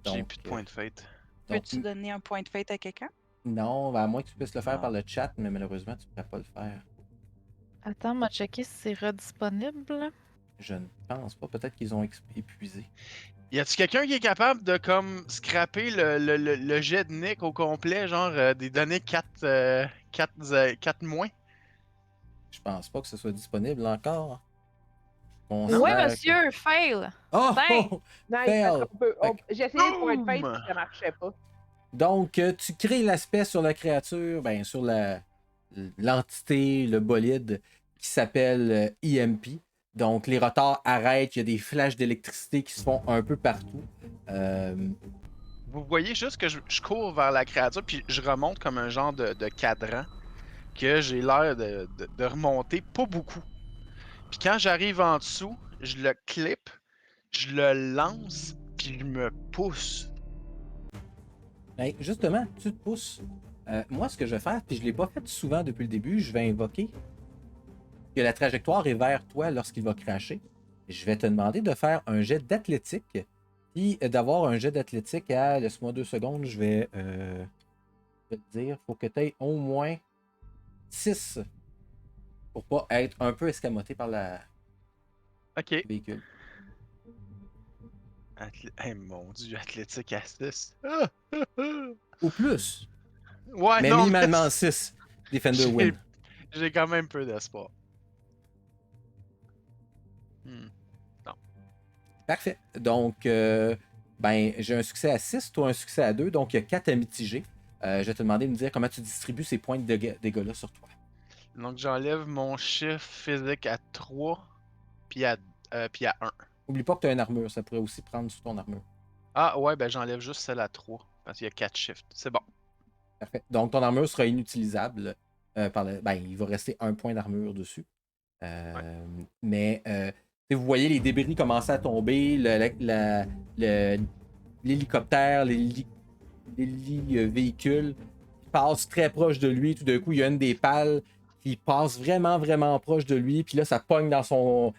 J'ai Donc, plus de points de fate. donc, Peux-tu donner un point de fate à quelqu'un? non, à moins que tu puisses le faire Ah. par le chat, mais malheureusement, tu ne pourras pas le faire. Attends, m'a checké si c'est redisponible. Je ne pense pas. Peut-être qu'ils ont épuisé. Y a-tu quelqu'un qui est capable de comme scraper le jet de Nick au complet, genre des données 4 moins? Je pense pas que ce soit disponible encore. On Non? Oui, sert- monsieur, fail! Oh! Ben! Nice, Fail! parce qu'on peut- Fait j'ai essayé le point de fête, Boom! puis ça marchait pas. Donc, tu crées l'aspect sur la créature, ben, sur l'entité, le bolide, qui s'appelle EMP. Donc, les rotors arrêtent, il y a des flashs d'électricité qui se font un peu partout. Vous voyez juste que je cours vers la créature, puis je remonte comme un genre de cadran, que j'ai l'air de remonter pas beaucoup. Puis quand j'arrive en dessous, je le clip, je le lance, puis je me pousse. Ben, justement, tu te pousses. Moi, ce que je vais faire, puis je ne l'ai pas fait souvent depuis le début, je vais invoquer que la trajectoire est vers toi lorsqu'il va cracher. Je vais te demander de faire un jet d'athlétique, puis d'avoir un jet d'athlétique à, laisse-moi 2 secondes, je vais te dire, faut que tu aies au moins 6 pour pas être un peu escamoté par le Ok. véhicule. Hey, mon dieu, athlétique à 6. Ou plus, Ouais, mais non, mais minimalement 6. Defender j'ai win. j'ai quand même peu d'espoir. Hmm. Parfait. Donc, ben, j'ai un succès à 6, toi un succès à 2, donc il y a 4 à mitiger. Je vais te demander de me dire comment tu distribues ces points de dégâts-là sur toi. Donc j'enlève mon chiffre physique à 3, puis à 1. Oublie pas que tu as une armure, ça pourrait aussi prendre sur ton armure. Ah ouais, ben j'enlève juste celle à 3, parce qu'il y a 4 shifts. C'est bon. Parfait. Donc, ton armure sera inutilisable. Ben, il va rester un point d'armure dessus. Mais vous voyez les débris commencer à tomber, l'hélicoptère, les véhicules passent très proche de lui. Tout d'un coup, il y a une des pales qui passe vraiment, vraiment proche de lui. Puis là, ça pogne dans son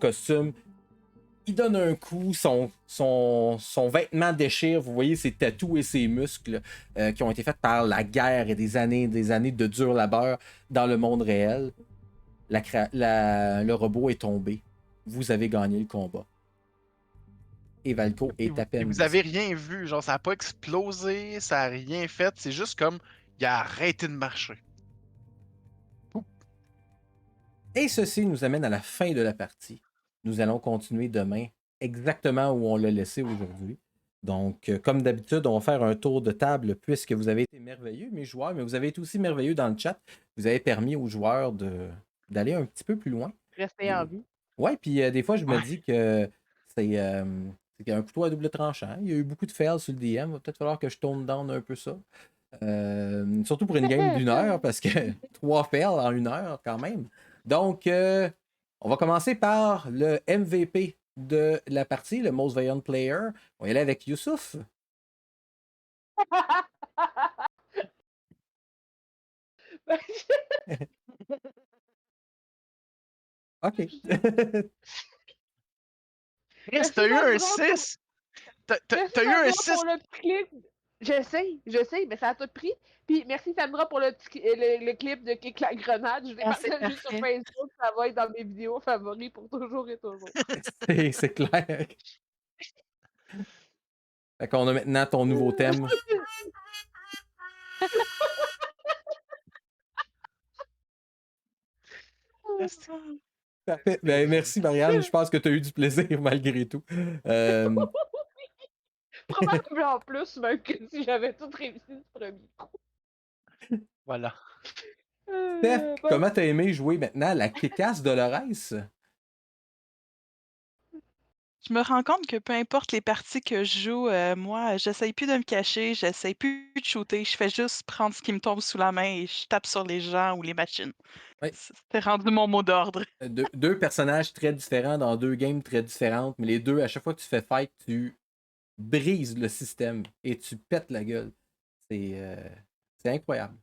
costume. Il donne un coup, son vêtement déchire. Vous voyez ses tatous et ses muscles qui ont été faits par la guerre et des années de dur labeur dans le monde réel. Le robot est tombé. Vous avez gagné le combat. Et Valco est à Et peine vous avez rien vu, genre ça a pas explosé, ça a rien fait, c'est juste comme il a arrêté de marcher. Et ceci nous amène à la fin de la partie. Nous allons continuer demain exactement où on l'a laissé aujourd'hui. Donc, comme d'habitude, on va faire un tour de table puisque vous avez été merveilleux, mes joueurs, mais vous avez été aussi merveilleux dans le chat. Vous avez permis aux joueurs d'aller un petit peu plus loin. Rester en vie. Ouais, puis des fois, je me Ouais. dis que c'est un couteau à double tranchant. Il y a eu beaucoup de fails sur le DM. Il va peut-être falloir que je tourne down un peu ça. Surtout pour une game d'une heure, parce que 3 fails en 1 heure quand même. Donc, on va commencer par le MVP de la partie, le Most Valiant Player. On va y aller avec Youssouf. OK. Chris, t'as eu un Merci, 6! Merci T'as eu Sandra un pour 6! le petit clip. Je sais, mais ça a tout pris. Puis merci Sandra pour le clip de Kick la grenade. Je l'ai Ah, c'est partagé sur parfait. Facebook. Ça va être dans mes vidéos favoris pour toujours et toujours. C'est clair. Fait qu'on a maintenant ton nouveau thème. Parfait. Ben, merci, Marianne. Je pense que tu as eu du plaisir malgré tout. Probablement plus, même que si j'avais tout réussi du premier coup. Voilà. Steph, Bon. comment t'as aimé jouer maintenant la Kick-Ass Dolores? Je me rends compte que peu importe les parties que je joue, moi, j'essaye plus de me cacher, j'essaye plus de shooter, je fais juste prendre ce qui me tombe sous la main et je tape sur les gens ou les machines. Oui. C'est rendu mon mot d'ordre. Deux personnages très différents dans deux games très différentes, mais les deux, à chaque fois que tu fais fight, tu brises le système et tu pètes la gueule. C'est incroyable.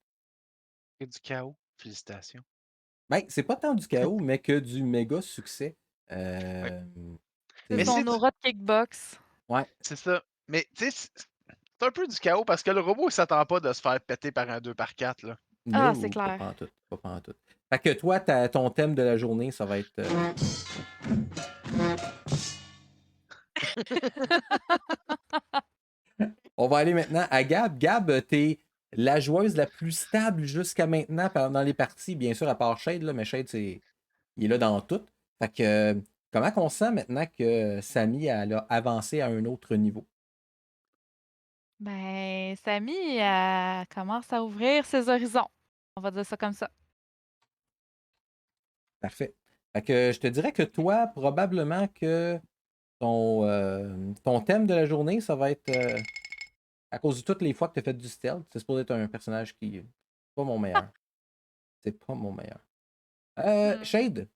Et du chaos. Félicitations. Ben, c'est pas tant du chaos, mais que du méga succès. Ouais. C'est Mais C'est son c'est aura de kickbox. ouais. c'est ça. Mais tu sais, c'est un peu du chaos parce que le robot, il s'attend pas de se faire péter par un 2x4, là. Ah, c'est No, pas clair. pantoute, pas pantoute. Fait que toi, ton thème de la journée, ça va être. On va aller maintenant à Gab. Gab, t'es la joueuse la plus stable jusqu'à maintenant dans les parties, bien sûr, à part Shade, là, mais Shade, il est là dans tout. Fait que, comment on sent maintenant que Samy elle a avancé à un autre niveau? Ben, Samy, elle commence à ouvrir ses horizons. On va dire ça comme ça. Parfait. Fait que je te dirais que toi, probablement que ton thème de la journée, ça va être à cause de toutes les fois que tu as fait du stealth. C'est supposé être un personnage qui est pas mon meilleur. C'est pas mon meilleur. Shade.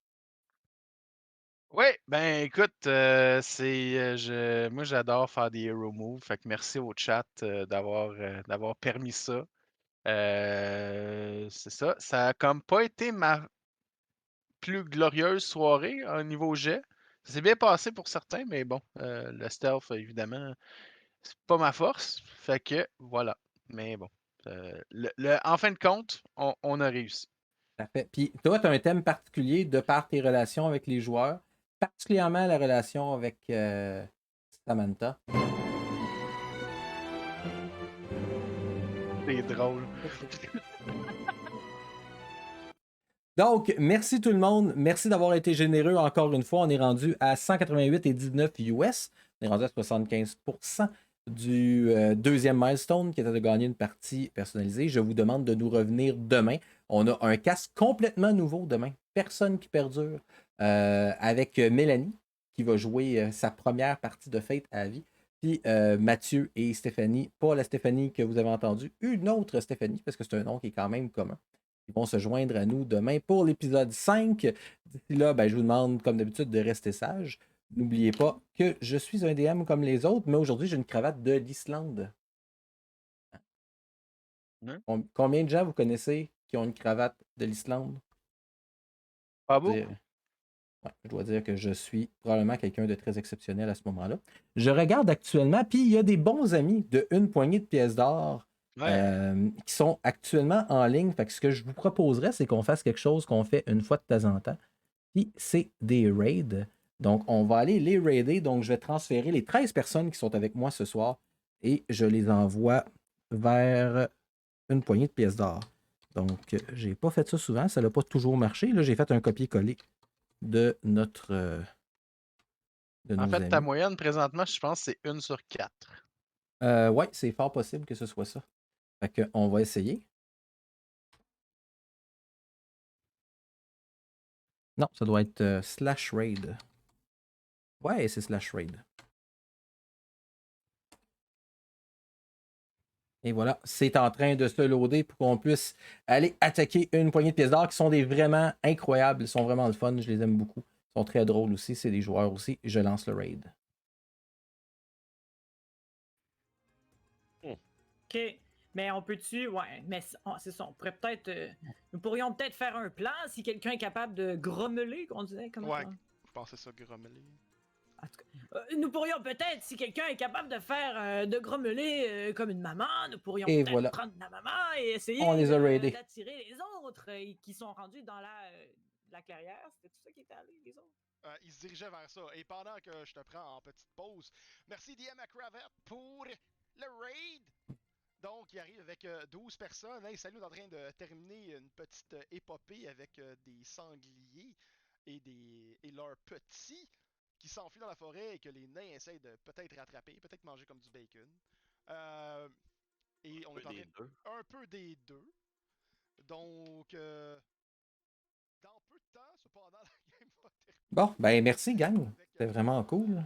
Ouais, ben écoute, moi j'adore faire des hero moves, fait que merci au chat d'avoir permis ça. C'est ça. Ça a comme pas été ma plus glorieuse soirée au niveau jet. Ça s'est bien passé pour certains, mais bon, le stealth, évidemment, c'est pas ma force. Fait que voilà. Mais bon. En fin de compte, on a réussi. Parfait. Puis toi, tu as un thème particulier de par tes relations avec les joueurs, particulièrement la relation avec Samantha. C'est drôle. Donc, merci tout le monde. Merci d'avoir été généreux encore une fois. On est rendu à 188,19 US. On est rendu à 75% du deuxième milestone qui était de gagner une partie personnalisée. Je vous demande de nous revenir demain. On a un casque complètement nouveau demain. Personne qui perdure. Avec Mélanie qui va jouer sa première partie de Fate à vie. Puis Mathieu et Stéphanie, pas la Stéphanie que vous avez entendue, une autre Stéphanie, parce que c'est un nom qui est quand même commun. Ils vont se joindre à nous demain pour l'épisode 5. D'ici là, ben, je vous demande, comme d'habitude, de rester sage. N'oubliez pas que je suis un DM comme les autres, mais aujourd'hui, j'ai une cravate de l'Islande. Combien de gens vous connaissez qui ont une cravate de l'Islande? Pas beau? Ouais, je dois dire que je suis probablement quelqu'un de très exceptionnel à ce moment-là. Je regarde actuellement, puis il y a des bons amis de une poignée de pièces d'or qui sont actuellement en ligne. Fait que ce que je vous proposerais, c'est qu'on fasse quelque chose qu'on fait une fois de temps en temps. Puis c'est des raids. Donc, on va aller les raider. Donc, je vais transférer les 13 personnes qui sont avec moi ce soir et je les envoie vers une poignée de pièces d'or. Donc, j'ai pas fait ça souvent. Ça n'a pas toujours marché. Là, j'ai fait un copier-coller de notre. De En nos fait, ta amis. moyenne présentement, je pense, c'est 1/4. Ouais, c'est fort possible que ce soit ça. Fait que, on va essayer. Non, ça doit être slash raid. Ouais, c'est slash raid. Et voilà, c'est en train de se loader pour qu'on puisse aller attaquer une poignée de pièces d'or qui sont des vraiment incroyables. Ils sont vraiment le fun, je les aime beaucoup. Ils sont très drôles aussi, c'est des joueurs aussi. Je lance le raid. OK. Mais on peut-tu. Ouais, mais c'est ça. On pourrait peut-être. Nous pourrions peut-être faire un plan si quelqu'un est capable de grommeler, qu'on disait. Comme Ouais, ça. je pensais ça grommeler. En tout cas, nous pourrions peut-être, si quelqu'un est capable de faire de grommeler comme une maman, nous pourrions Et peut-être voilà. prendre la maman et essayer On les a raidés. d'attirer les autres qui sont rendus dans la clairière. C'était tout ça qui était allé, les autres. Il se dirigeait vers ça. Et pendant que je te prends en petite pause, merci DM à Cravette pour le raid. Donc, il arrive avec 12 personnes. Hey, salut, on est en train de terminer une petite épopée avec des sangliers. et leurs petits qui s'enfuient dans la forêt et que les nains essayent de peut-être rattraper, peut-être manger comme du bacon. Et on est en train un peu des deux. Donc, dans peu de temps, cependant, la game va terminer. Bon, ben merci, gang. C'était vraiment cool.